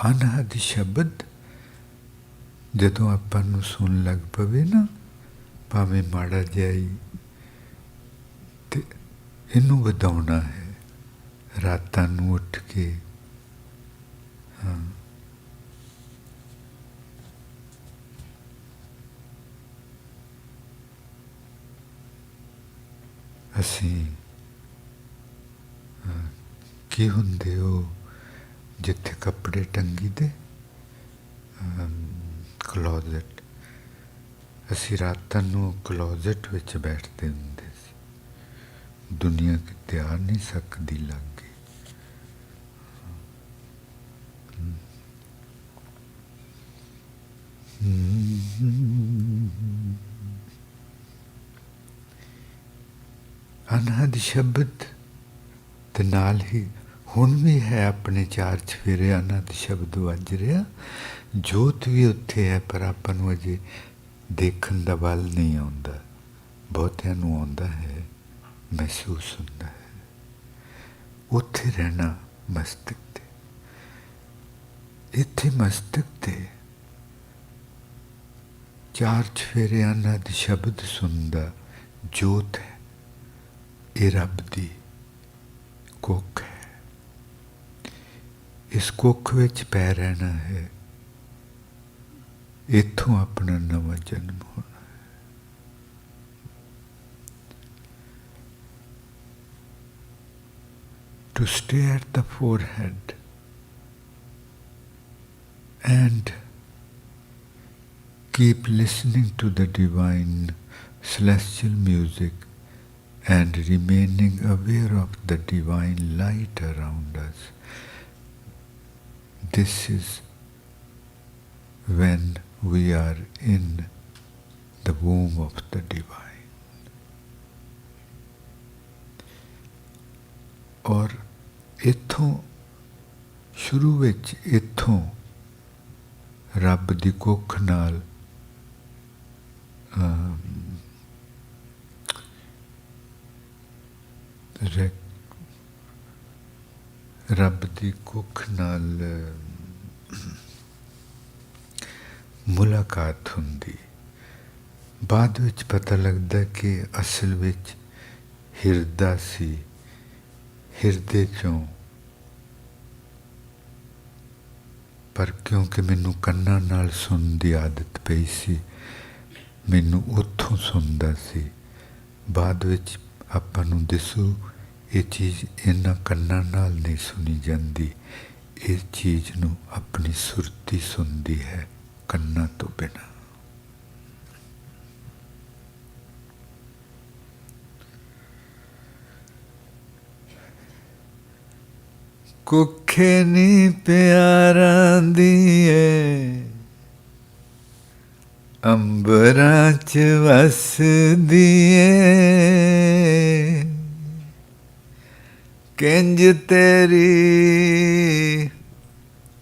अनहद शब्द जदों आपां नूं सुन लग पवे ना, भावें माड़ा जिहा ही, ते इनू वधाउणा है। रातां नूं उठ के हाँ, ਅਸੀਂ ਕੀ ਹੁੰਦੇ ਉਹ ਜਿੱਥੇ ਕੱਪੜੇ ਟੰਗੀ ਦੇ ਕਲੋਜ਼ਟ, ਅਸੀਂ ਰਾਤਾਂ ਨੂੰ ਕਲੋਜ਼ਟ ਵਿੱਚ ਬੈਠਦੇ ਹੁੰਦੇ ਸੀ। ਦੁਨੀਆ ਕਿਤੇ ਆ ਨਹੀਂ ਸਕਦੀ ਲਾਗੇ। ਅਨਹਦ ਸ਼ਬਦ ਦੇ ਨਾਲ ਹੀ ਹੁਣ ਵੀ ਹੈ, ਆਪਣੇ ਚਾਰ ਚਫੇਰੇ ਅਨਹਦ ਸ਼ਬਦ ਵੱਜ ਰਿਹਾ। ਜੋਤ ਵੀ ਉੱਥੇ ਹੈ, ਪਰ ਆਪਾਂ ਨੂੰ ਅਜੇ ਦੇਖਣ ਦਾ ਵੱਲ ਨਹੀਂ ਆਉਂਦਾ। ਬਹੁਤਿਆਂ ਨੂੰ ਆਉਂਦਾ ਹੈ, ਮਹਿਸੂਸ ਹੁੰਦਾ ਹੈ। ਉੱਥੇ ਰਹਿਣਾ ਮਸਤਕ ਤੇ, ਇੱਥੇ ਮਸਤਕ ਤੇ ਚਾਰ ਚਫੇਰੇ ਅਨਹਦ ਸ਼ਬਦ ਸੁਣਦਾ ਜੋਤ ਹੈ। ਇਹ ਰੱਬ ਦੀ ਕੁੱਖ ਹੈ। ਇਸ ਕੁੱਖ ਵਿੱਚ ਪੈ ਰਹਿਣਾ ਹੈ। ਇੱਥੋਂ ਆਪਣਾ ਨਵਾਂ ਜਨਮ ਹੋਣਾ ਹੈ। To stay at the forehead and keep listening to the divine celestial music and remaining aware of the divine light around us. This is when we are in the womb of the divine. और इत्थों शुरू विच इत्थों रब दी कुख नाल रब दी कुख नाल मुलाकात हुंदी। बाद विच पता लगदा कि असल विच हिरदा सी, हिरदे चों, पर क्योंकि मैनू कन्नां नाल सुनन दी आदत पई सी, मैनू उत्थों सुनदा सी। बाद विच आपां नूं दिसू ये चीज़ इन्हां कन्नां नाल नहीं सुनी जाती। इस चीज़ नूं अपनी सुरती सुनती है, कन्नां तो बिना। कुखे नी प्यारां दिए अंबरां च वसदिए, किंज तेरी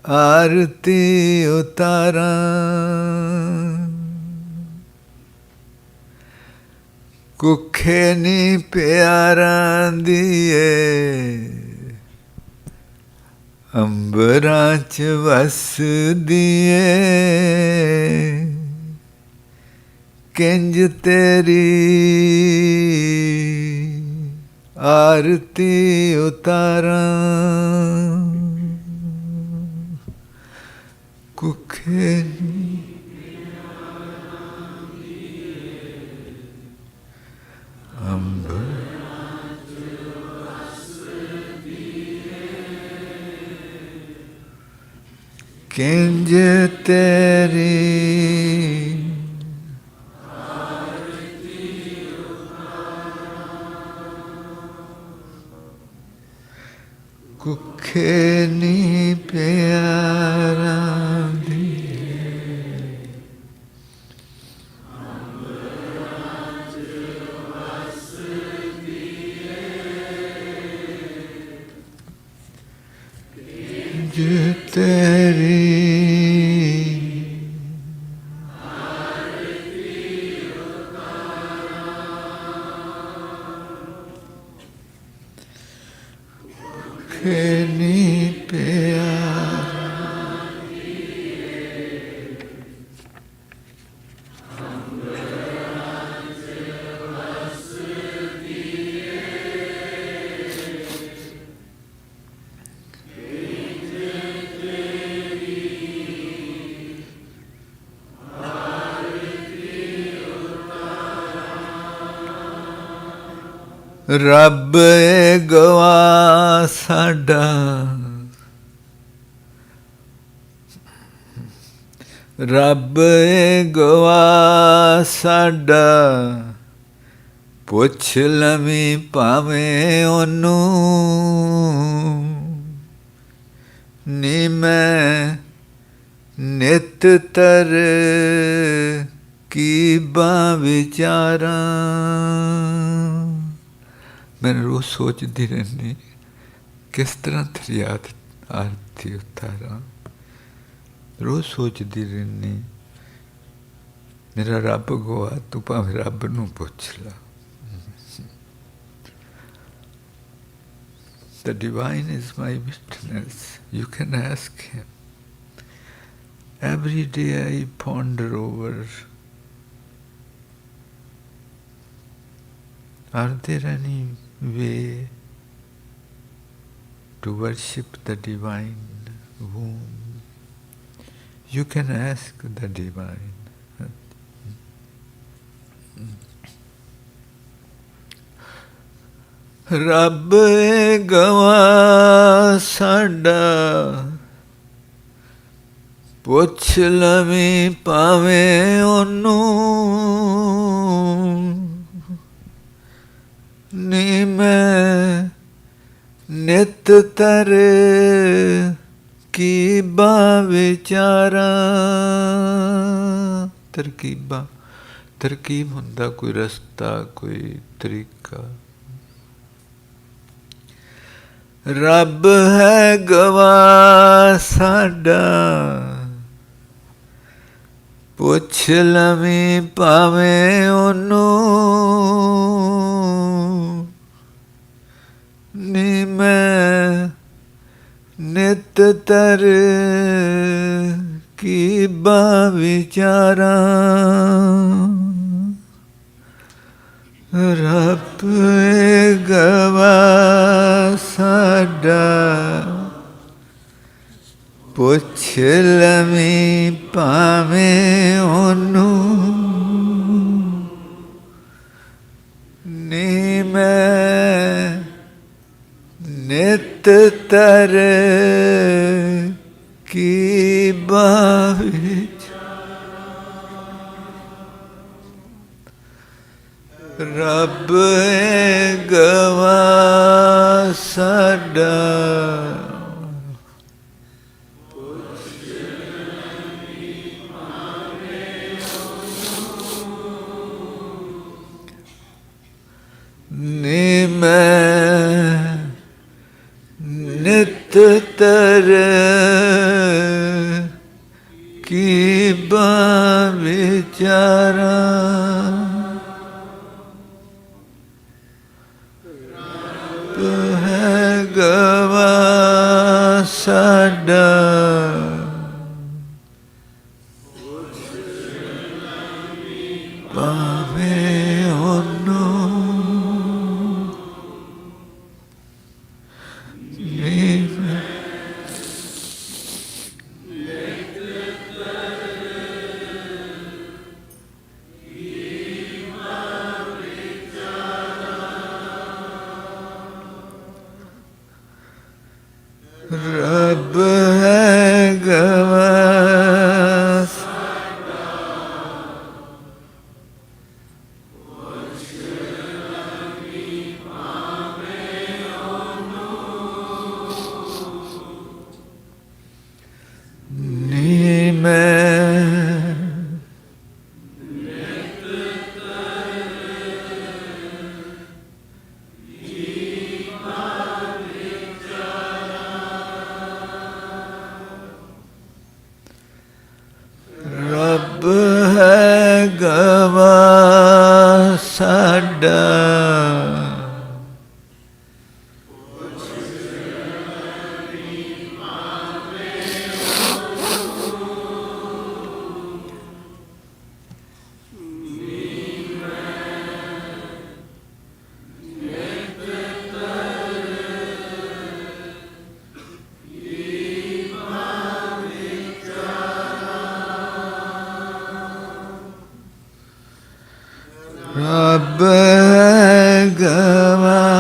आरती उतारा। कुखे नी प्यारां दिए अंबरां च वसदिए, किंज तेरी आरती उतारा। कुखे किंज तेरी कुखे नी प्यारा तेरी खेनी प्यार ਰੱਬ ਏ ਗਵਾ ਸਾਡਾ, ਰੱਬ ਏ ਗਵਾ ਸਾਡਾ, ਪੁੱਛ ਲਵੀਂ ਭਾਵੇਂ ਉਹਨੂੰ, ਨੀ ਮੈਂ ਨਿਤ ਤਰ ਕੀ ਬਾ ਵਿਚਾਰਾਂ। मैं रोज सोचती रहनी किस तरह तेरी आरती उतारा, रोज सोचती रहनी मेरा रब गोआ तू भावें रब नूं पुछ ला। The divine is my witness. You can ask him. Every day I ponder over, are there any way to worship the divine womb? You can ask the divine. ਰੱਬ ਏ ਗਵਾ ਸਾਡਾ, ਪੁੱਛ ਲਵੀਂ ਭਾਵੇਂ ਉਹਨੂੰ, ਨੀ ਮੈਂ ਨਿਤ ਤਰ ਕੀਬਾ ਵਿਚਾਰਾਂ। ਤਰਕੀਬਾਂ, ਤਰਕੀਬ ਹੁੰਦਾ ਕੋਈ ਰਸਤਾ, ਕੋਈ ਤਰੀਕਾ। ਰੱਬ ਹੈ ਗਵਾ ਸਾਡਾ, ਪੁੱਛ ਲਵੀਂ ਭਾਵੇਂ ਉਹਨੂੰ, ਨੀ ਮੈਂ ਨਿਤ ਤਰ ਕੀਬਾ ਵਿਚਾਰਾਂ। ਰੱਬ ਏ ਗਵਾ ਸਾਡਾ, ਪੁੱਛ ਲਵੀਂ ਭਾਵੇਂ ਉਹਨੂੰ, ਨੀ ਮੈਂ ਨਿਤ ਤਰ ਕੀਬਾ ਵਿਚ। ਰੱਬ ਏ ਗਵਾ ਸਾਡਾ, ਨੀ ਮੈਂ ਨਿਤ ਤਰ ਕੀਬਾ ਵਿਚਾਰਾਂ। ਹੈ ਗਵਾ ਸਾਡਾ, ਭਾਵੇਂ ਉਹਨੂੰ, ਨੀ ਮੈਂ ਰੱਬ ਹੈ ਗਵਾ ਸਾਡਾ, ਪੁੱਛ ਲਵੀਂ ਭਾਵੇਂ ਉਹਨੂੰ, ਨੀ ਮੈਂ ਨਿਤ ਤਰ ਕੀਬਾ ਵਿਚਾਰਾਂ। ਰੱਬ ਹੈ ਗਵਾ ਸਾਡਾ, ਪੁੱਛ ਲਵੀਂ ਭਾਵੇਂ ਉਹਨੂੰ, ਨੀ ਮੈਂ ਨਿਤ ਤਰ ਕੀਬਾ ਵਿਚਾਰਾਂ। ਰੱਬ ਹੈ ਗਵਾ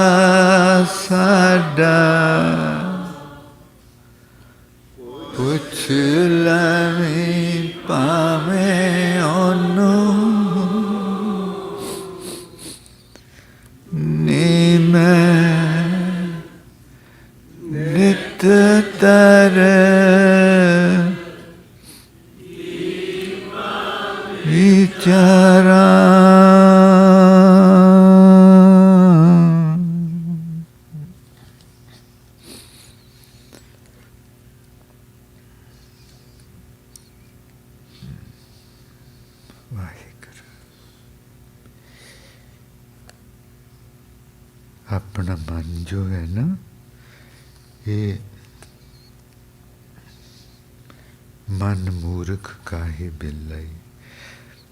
ਰਾਮ ਵਾਹਿਗੁਰੂ। अपना मन जो है ना, ये मन मूर्ख काहे बिलाई।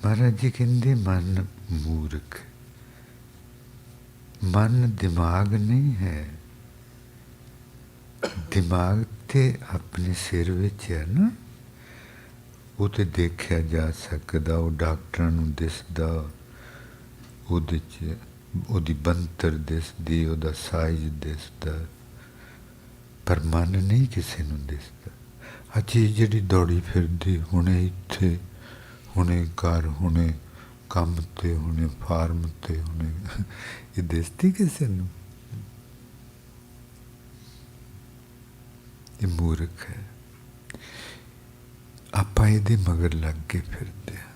महाराज जी कहते मन मूर्ख, मन दिमाग नहीं है। दिमाग ते अपने सिर विच है ना, वो तो देखा जा सकता, वो डॉक्टर नूं दिसदा, उहदे च ਉਹਦੀ ਬੰਤਰ ਦਿਸਦੀ, ਉਹਦਾ ਸਾਈਜ਼ ਦਿਸਦਾ, ਪਰ ਮਨ ਨਹੀਂ ਕਿਸੇ ਨੂੰ ਦਿਸਦਾ। ਆ ਚੀਜ਼ ਜਿਹੜੀ ਦੌੜੀ ਫਿਰਦੀ, ਹੁਣੇ ਇੱਥੇ, ਹੁਣੇ ਘਰ, ਹੁਣੇ ਕੰਮ 'ਤੇ, ਹੁਣੇ ਫਾਰਮ 'ਤੇ, ਹੁਣੇ ਇਹ ਦਿਸਦੀ ਕਿਸੇ ਨੂੰ? ਇਹ ਮੂਰਖ ਹੈ। ਆਪਾਂ ਇਹਦੇ ਮਗਰ ਲੱਗ ਕੇ ਫਿਰਦੇ ਹਾਂ।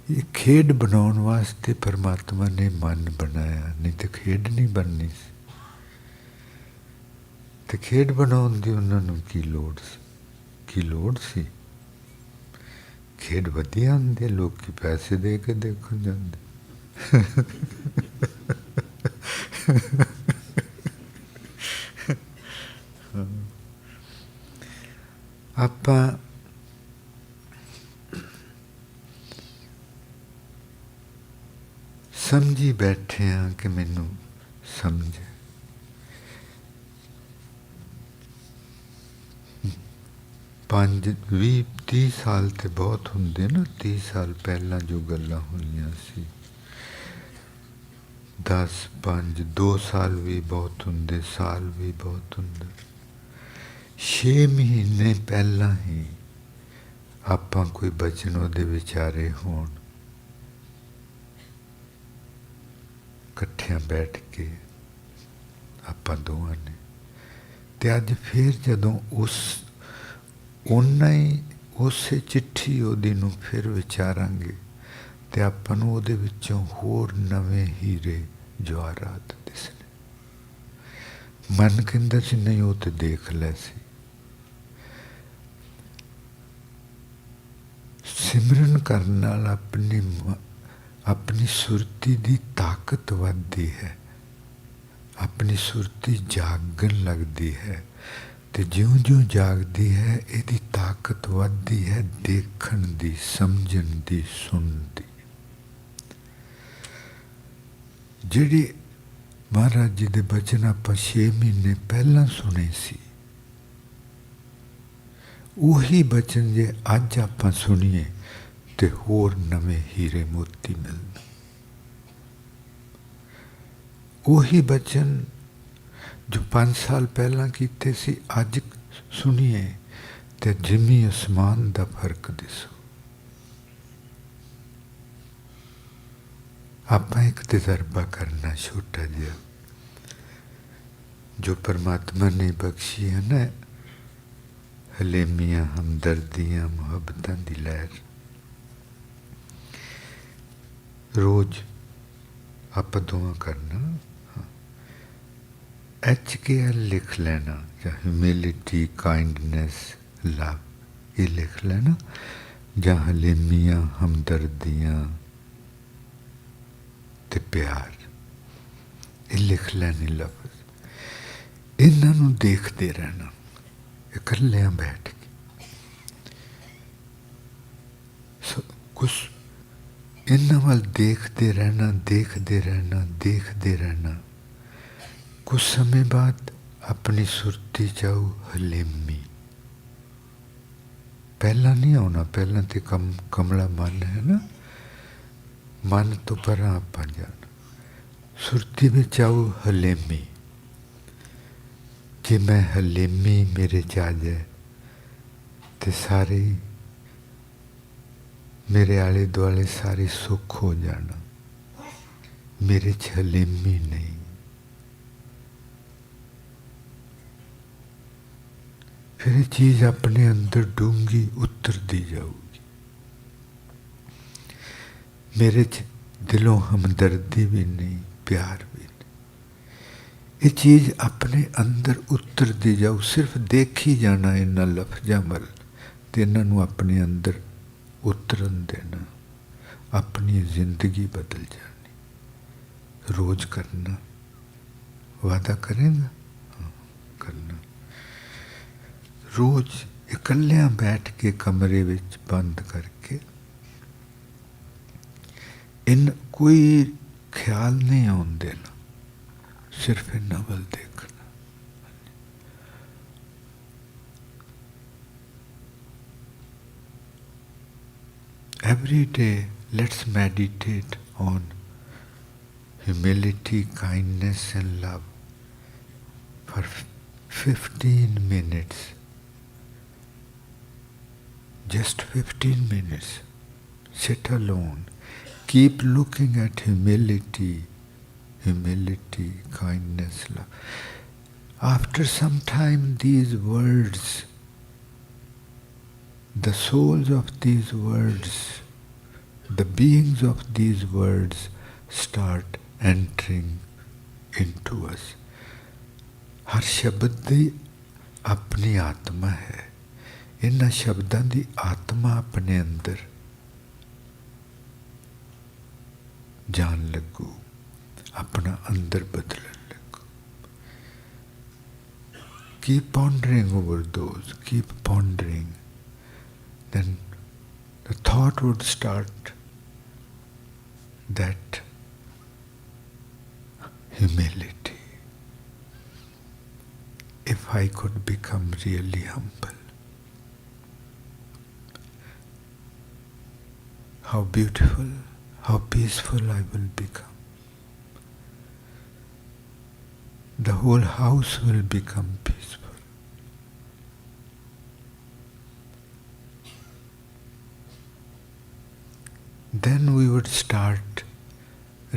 ये खेड बनाने वास्ते परमात्मा ने मन बनाया, नहीं तो खेड नहीं बननी सी। तो खेड बनाने दी उन्होंने की लोड़ सी? की लोड़ सी? खेड वधिया आंदे, लोग की पैसे दे के देखन जाते। आपां समझी बैठे हाँ कि मैनू समझ। 5, 20, 30 साल तो बहुत होंगे ना। 30 साल पहला जो गल्लां होईयां सी, 10, 5, 2 साल भी बहुत होंगे, साल भी बहुत होंगे। 6 महीने पहला ही आपां कोई बचन उहदे विचारे होण, इकट्ठियां बैठ के आपां दोवां ने, ते अज फिर जदों उस उन्ना ही उस चिट्ठी उहदी नूं फिर विचारांगे ते आपां नूं उहदे विचों होर नवें हीरे जवाहरात दिसने। मन कहंदा सी नहीं वो तो देख लै सी। सिमरन करन नाल अपनी सुरती दी ताकत वधदी है, अपनी सुरती जागन लगती है, तो ज्यों ज्यों जागती है इहदी ताकत वधदी है, देखण दी, समझण दी, सुणन दी। जिहड़ी महाराज जी दे बचन आपां 6 महीने पहलां सुने सी, उही बचन जे अज आपां सुणीए ते होर नवे हीरे मोती मिलते। उही बचन जो 5 साल पहला कीते सी, अज सुनिए ते जिमी आसमान दा फर्क दिसो। आपां एक तजर्बा करना छोटा जिहा, जो परमात्मा ने बख्शी है ना, हलेमियाँ, हमदर्दियाँ, मुहब्बतां दी लहर। रोज आप दुआ करना, HKL लिख लेना, या ह्यूमिलिटी, काइंडनेस, लव, ये लिख लेना, या हलेमियाँ, हमदर्दियाँ ते प्यार, ये लिख लेने लफ्ज़। इन्हां नूं देखते रहना इकल्लियां बैठ के। कुछ इन्हां वाल देखते रहना, देखते रहना, देखते रहना। कुछ समय बाद अपनी सुरती जाओ हलेमी। पहला नहीं आना, पहला तो कमला मन है ना, मन तो पर आप जाना। सुरती में जाओ हलेमी। जे मैं हलेमी मेरे च आ जाए तो सारे मेरे आले दुआले सारे सुख हो जाना। मेरे च हलेमी नहीं। फिर चीज़ अपने अंदर डूंगी उतरती जाऊगी। मेरे च दिलों हमदर्दी भी नहीं, प्यार भी नहीं। ये चीज़ अपने अंदर उतरती जाओ, सिर्फ देखी जाना इन्हां लफ्ज़ां वल ते इन्हां नूं अपने अंदर उतरन देना, अपनी जिंदगी बदल जानी। रोज करना, वादा करेंगे? हाँ, करना। रोज इकल्लियां बैठ के कमरे विच बंद करके, इन कोई ख्याल नहीं आउण देना, सिर्फ इन्हां वल देखना। Every day, let's meditate on humility, kindness, and love for 15 minutes. Just 15 minutes. Sit alone. Keep looking at humility, kindness, love. After some time, these words, the souls of these words, the beings of these words start entering into us. हर शब्द दी अपनी आत्मा है, इन्हां शब्दां दी आत्मा अपने अंदर जान लगू, अपना अंदर बदलन लगू. Keep pondering over those, keep pondering. Then the thought would start that humility. If I could become really humble, how beautiful, how peaceful I will become. The whole house will become peaceful. Then we would start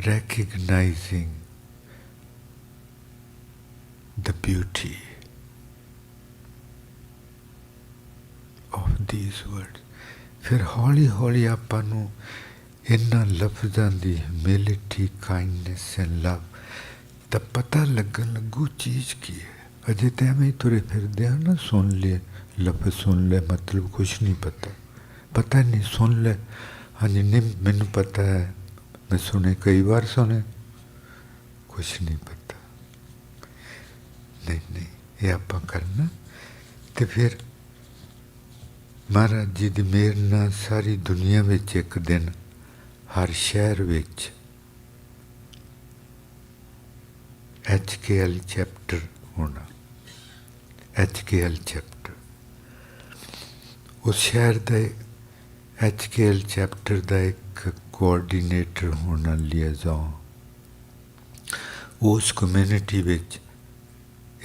recognizing the beauty of these words. फिर हौली हौली आपां नूं इन्हां लफ्ज़ां दी humility, kindness and love दा पता लगन लगू चीज़ की है. अजे तो एवें ही तुरे फिरदे आ ना, सुन ले लफ्ज़, सुन ले मतलब कुछ नहीं पता, पता नहीं, सुन ले, हाँ जी नहीं मैनू पता है, मैं सुने, कई बार सुने, कुछ नहीं पता. नहीं नहीं, ये आपां करना. तो फिर महाराज जी दी मेहर नाल सारी दुनिया विच एक दिन हर शहर विच HKL चैप्टर होना. HKL चैप्टर, उस शहर का HKL चैप्टर का एक कोऑर्डिनेटर होना, लिएजॉन. उस कम्यूनिटी विच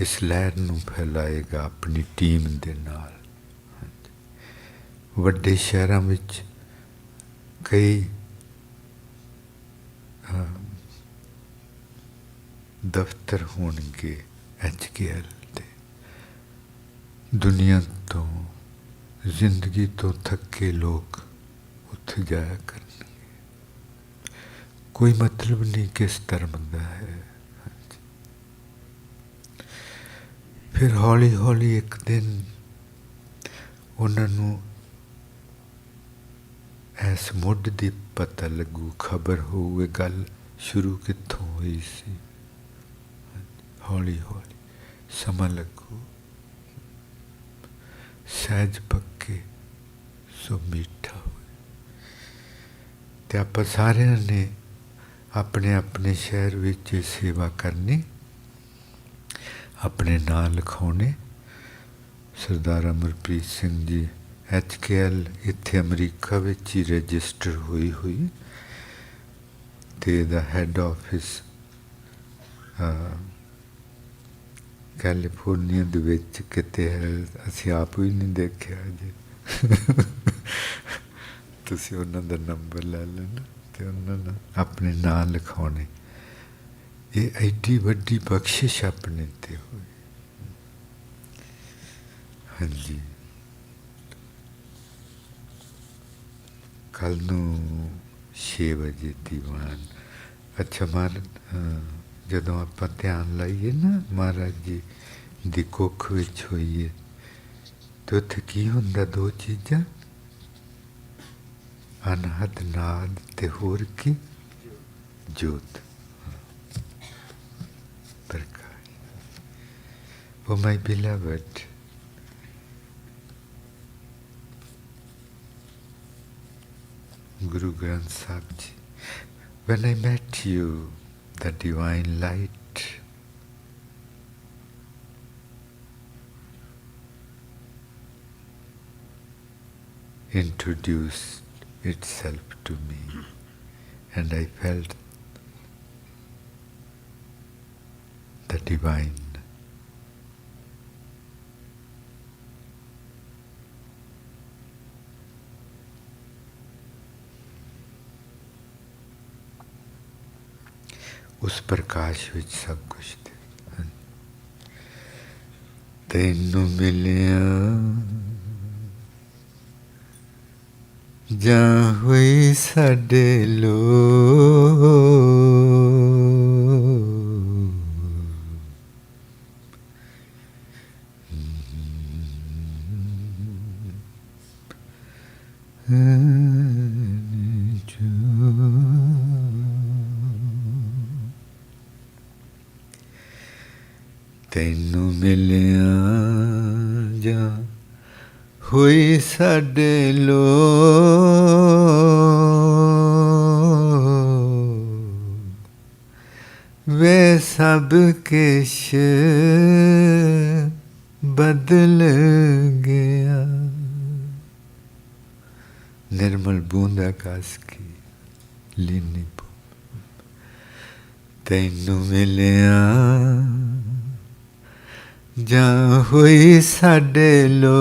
इस लहर नूं फैलाएगा अपनी टीम दे नाल. वड्डे शहरां विच कई दफ्तर होणगे HKL दे. दुनिया तो जिंदगी तो थके लोग उत्थे जाया करनगे. कोई मतलब नहीं किस धर्म का है. फिर हौली हौली एक दिन उन्होंने इस मुढ़ दी पता लगू, खबर होवे गल शुरू कित्थों हुई सी. हौली हौली समा लगू. सहज पक्के सो मीठा होए. ते आपां सारियां ने अपने अपने शहर विच सेवा करनी, अपने नां लिखाने. सरदार अमरप्रीत सिंह जी HKL इत्थे अमरीका विच ही रजिस्टर हुई ते दा हैड ऑफिस कैलीफोर्निया दे विच किते है. असीं आप भी नहीं देखिया जी. तुसीं उन्हां दा नंबर लै लेना ते उन्हां ने अपने नां लिखाने. ये एडी वड्डी बख्शिश अपने ते हुई. हाँ जी. कल नूं 6 ਵਜੇ ਦੀਵਾਨ। ਅੱਛਾ ਮਹਾਰਾਜ, ਜਦੋਂ ਆਪਾਂ ਧਿਆਨ ਲਾਈਏ ਨਾ ਮਹਾਰਾਜ ਜੀ ਦੀ ਕੁੱਖ ਵਿੱਚ ਹੋਈਏ ਤੇ ਉੱਥੇ ਕੀ ਹੁੰਦਾ? 2 ਚੀਜ਼ਾਂ, ਅਨਹਦ ਨਾਦ ਤੇ ਹੋਰ ਕੀ? ਜੋਤ, ਪ੍ਰਕਾਸ਼। Oh my beloved, Guru Granth Sahib Ji, when I met you, the divine light introduced itself to me, and I felt the divine. उस प्रकाश विच सब कुछ थे। तैनू मिलिया जां हुई साडे लो, तैनू मिलिया जां हुई साडे लो, वे सब किश बदल गया। निर्मल बूंद आकाश की लीनी तैनू मिलिया जां हुई साडे लो,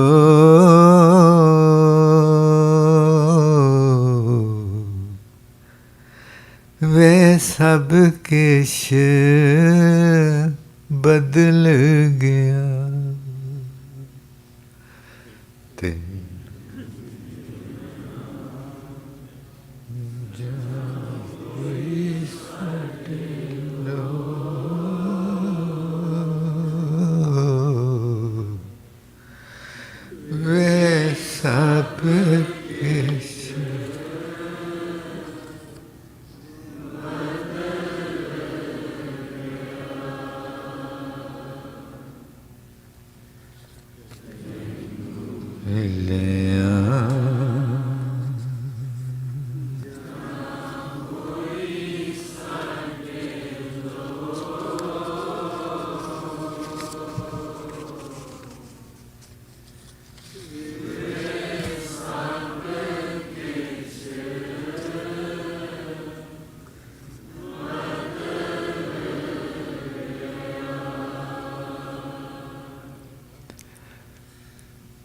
वे सब किश बदल गया।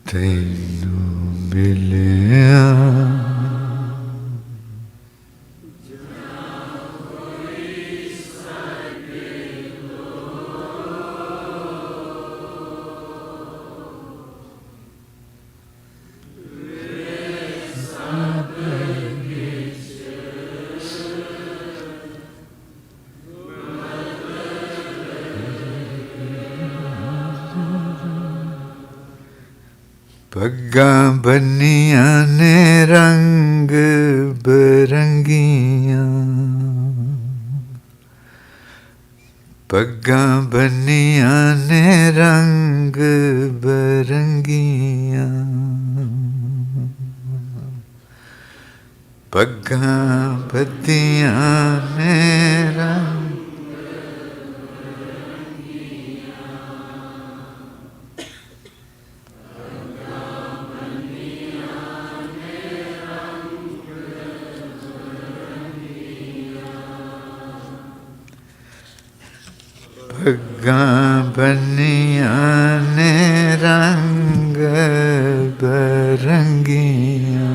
तैनू मिलिया पग्गां बन्नियां ने रंग बरंगियां, पग्गां बन्नियां ने रंग बरंगियां, पग्गां बद्दियां ने रंग पग्गां बन्नियां ने रंग बरंगियां,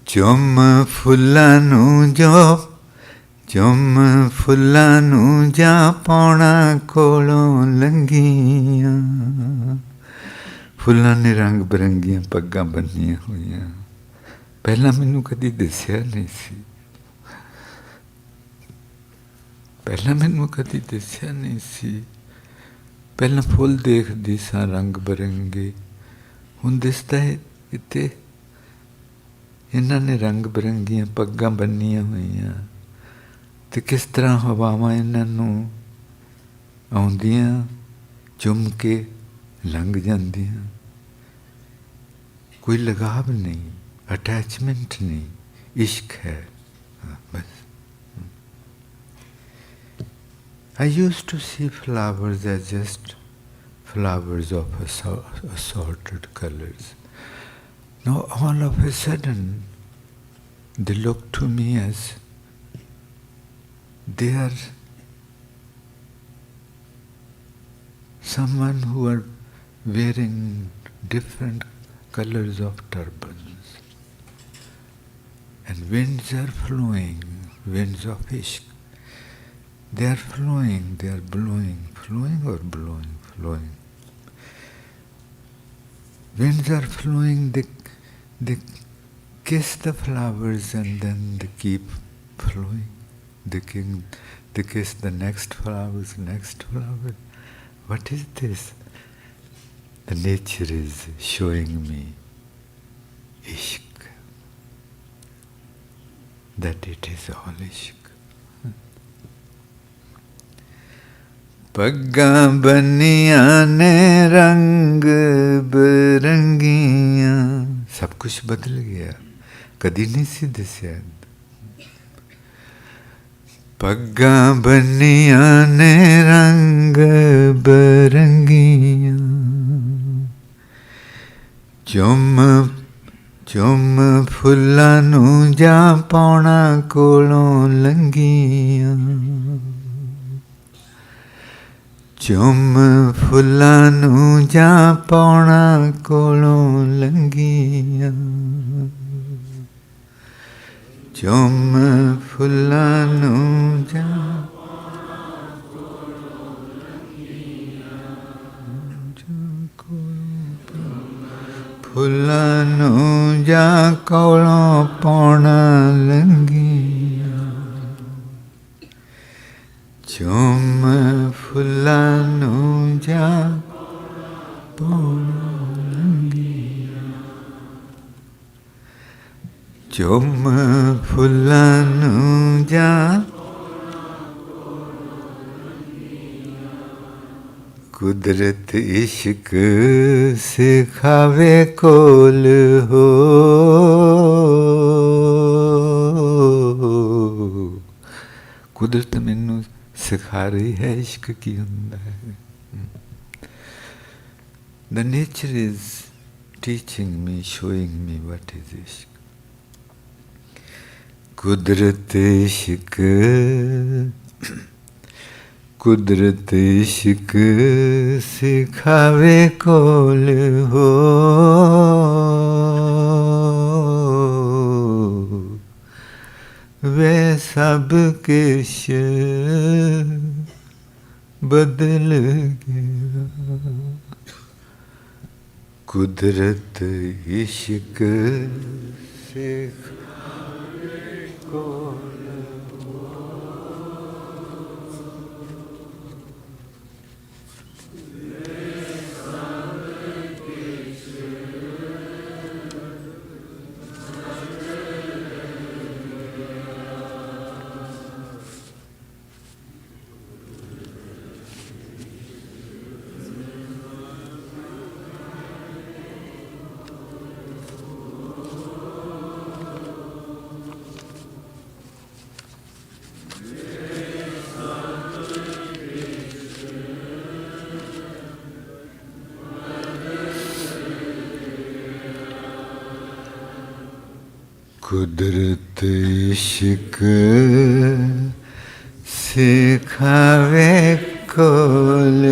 चुम फुल्लां नूं जो ਚੁੰਮ ਫੁੱਲਾਂ ਨੂੰ ਜਾਂ ਪਾਉਣਾ ਕੋਲੋਂ ਲੰਘੀਆਂ। ਫੁੱਲਾਂ ਨੇ ਰੰਗ ਬਰੰਗੀਆਂ ਪੱਗਾਂ ਬੰਨੀਆਂ ਹੋਈਆਂ। ਪਹਿਲਾਂ ਮੈਨੂੰ ਕਦੀ ਦਿਸਿਆ ਨਹੀਂ ਸੀ, ਪਹਿਲਾਂ ਮੈਨੂੰ ਕਦੀ ਦਿਸਿਆ ਨਹੀਂ ਸੀ। ਪਹਿਲਾਂ ਫੁੱਲ ਦੇਖਦੀ ਸਾਂ ਰੰਗ ਬਰੰਗੇ, ਹੁਣ ਦਿਸਦਾ ਹੈ ਇੱਥੇ ਇਹਨਾਂ ਨੇ ਰੰਗ ਬਰੰਗੀਆਂ ਪੱਗਾਂ ਬੰਨੀਆਂ ਹੋਈਆਂ। ਅਤੇ ਕਿਸ ਤਰ੍ਹਾਂ ਹਵਾਵਾਂ ਇਹਨਾਂ ਨੂੰ ਆਉਂਦੀਆਂ ਚੁੰਮ ਕੇ ਲੰਘ ਜਾਂਦੀਆਂ। ਕੋਈ ਲਗਾਵ ਨਹੀਂ, ਅਟੈਚਮੈਂਟ ਨਹੀਂ, ਇਸ਼ਕ ਹੈ ਬਸ। I used to see flowers as just flowers of assorted colors. Now all of a sudden they look to me as they are someone who are wearing different colors of turbans. And winds are flowing, winds of ishq. They are flowing, they are blowing, flowing or blowing, flowing. Winds are flowing, they kiss the flowers and then they keep flowing. They kiss the next flowers, next flower. What is this? The nature is showing me ishq, that it is all ishq. ਪੱਗਾਂ ਬੰਨੀਆਂ ਨੇ ਰੰਗ ਬਰੰਗੀਆਂ। ਸਭ ਕੁਛ ਬਦਲ ਗਿਆ, ਕਦੀ ਨਹੀਂ ਸੀ ਦਿਸਿਆ। ਪੱਗਾਂ ਬੰਨੀਆਂ ਨੇ ਰੰਗ ਬਰੰਗੀਆਂ। ਚੁੰਮ ਫੁੱਲਾਂ ਨੂੰ ਜਾਂ ਪਾਉਣਾ ਕੋਲੋਂ ਲੰਘੀਆਂ। ਚੁੰਮ ਫੁੱਲਾਂ ਨੂੰ ਜਾਂ ਪਾਉਣਾ ਕੋਲੋਂ ਲੰਘੀਆਂ। ਚੁੰਮ ਫੁੱਲਾਂ ਨੂੰ ਜਾਂ ਫੁੱਲਾਂ ਨੂੰ ਜਾਂ ਕੋਲੋਂ ਪਾਉਣਾ ਲੰਘੀਆਂ। ਚੁੰਮ ਫੁੱਲਾਂ ਨੂੰ ਜਾਂ ਪਾਉਣਾ ਲੰਘੀਆਂ। ਚੁੰਮ ਫੁੱਲਾਂ ਨੂੰ ਜਾਂ ਕੁਦਰਤ ਇਸ਼ਕ ਸਿਖਾਵੇ ਕੋਲ ਹੋ। ਕੁਦਰਤ ਮੈਨੂੰ ਸਿਖਾ ਰਹੀ ਹੈ ਇਸ਼ਕ ਕੀ ਹੁੰਦਾ ਹੈ। The nature is teaching me, showing me what is ishq. ਕੁਦਰਤ ਇਸ਼ਕ ਕੁਦਰਤ ਇਸ਼ਕ ਸਿਖਾਵੇ ਕੋਲ ਹੋ। ਵੇ ਸਭ ਕਿਛ ਬਦਲ ਗਿਆ। ਕੁਦਰਤ ਇਸ਼ਕ ਸਿਖਾਵੇ ਕੋਲ। ਕੁਦਰਤ ਇਸ਼ਕ ਸਿਖਾਵੇ ਕੋਲ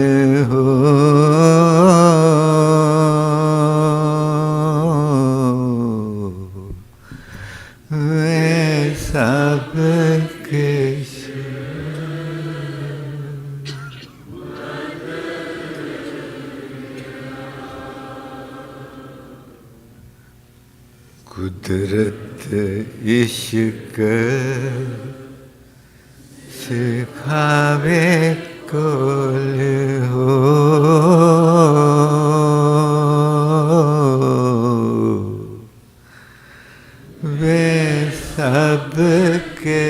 ਹੋ। ਵੇ ਸਭ ਕਿਛ कुदरत इश्क सिखावे कोल हो, वे सब के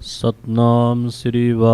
सतनाम श्री वाहिगुरू।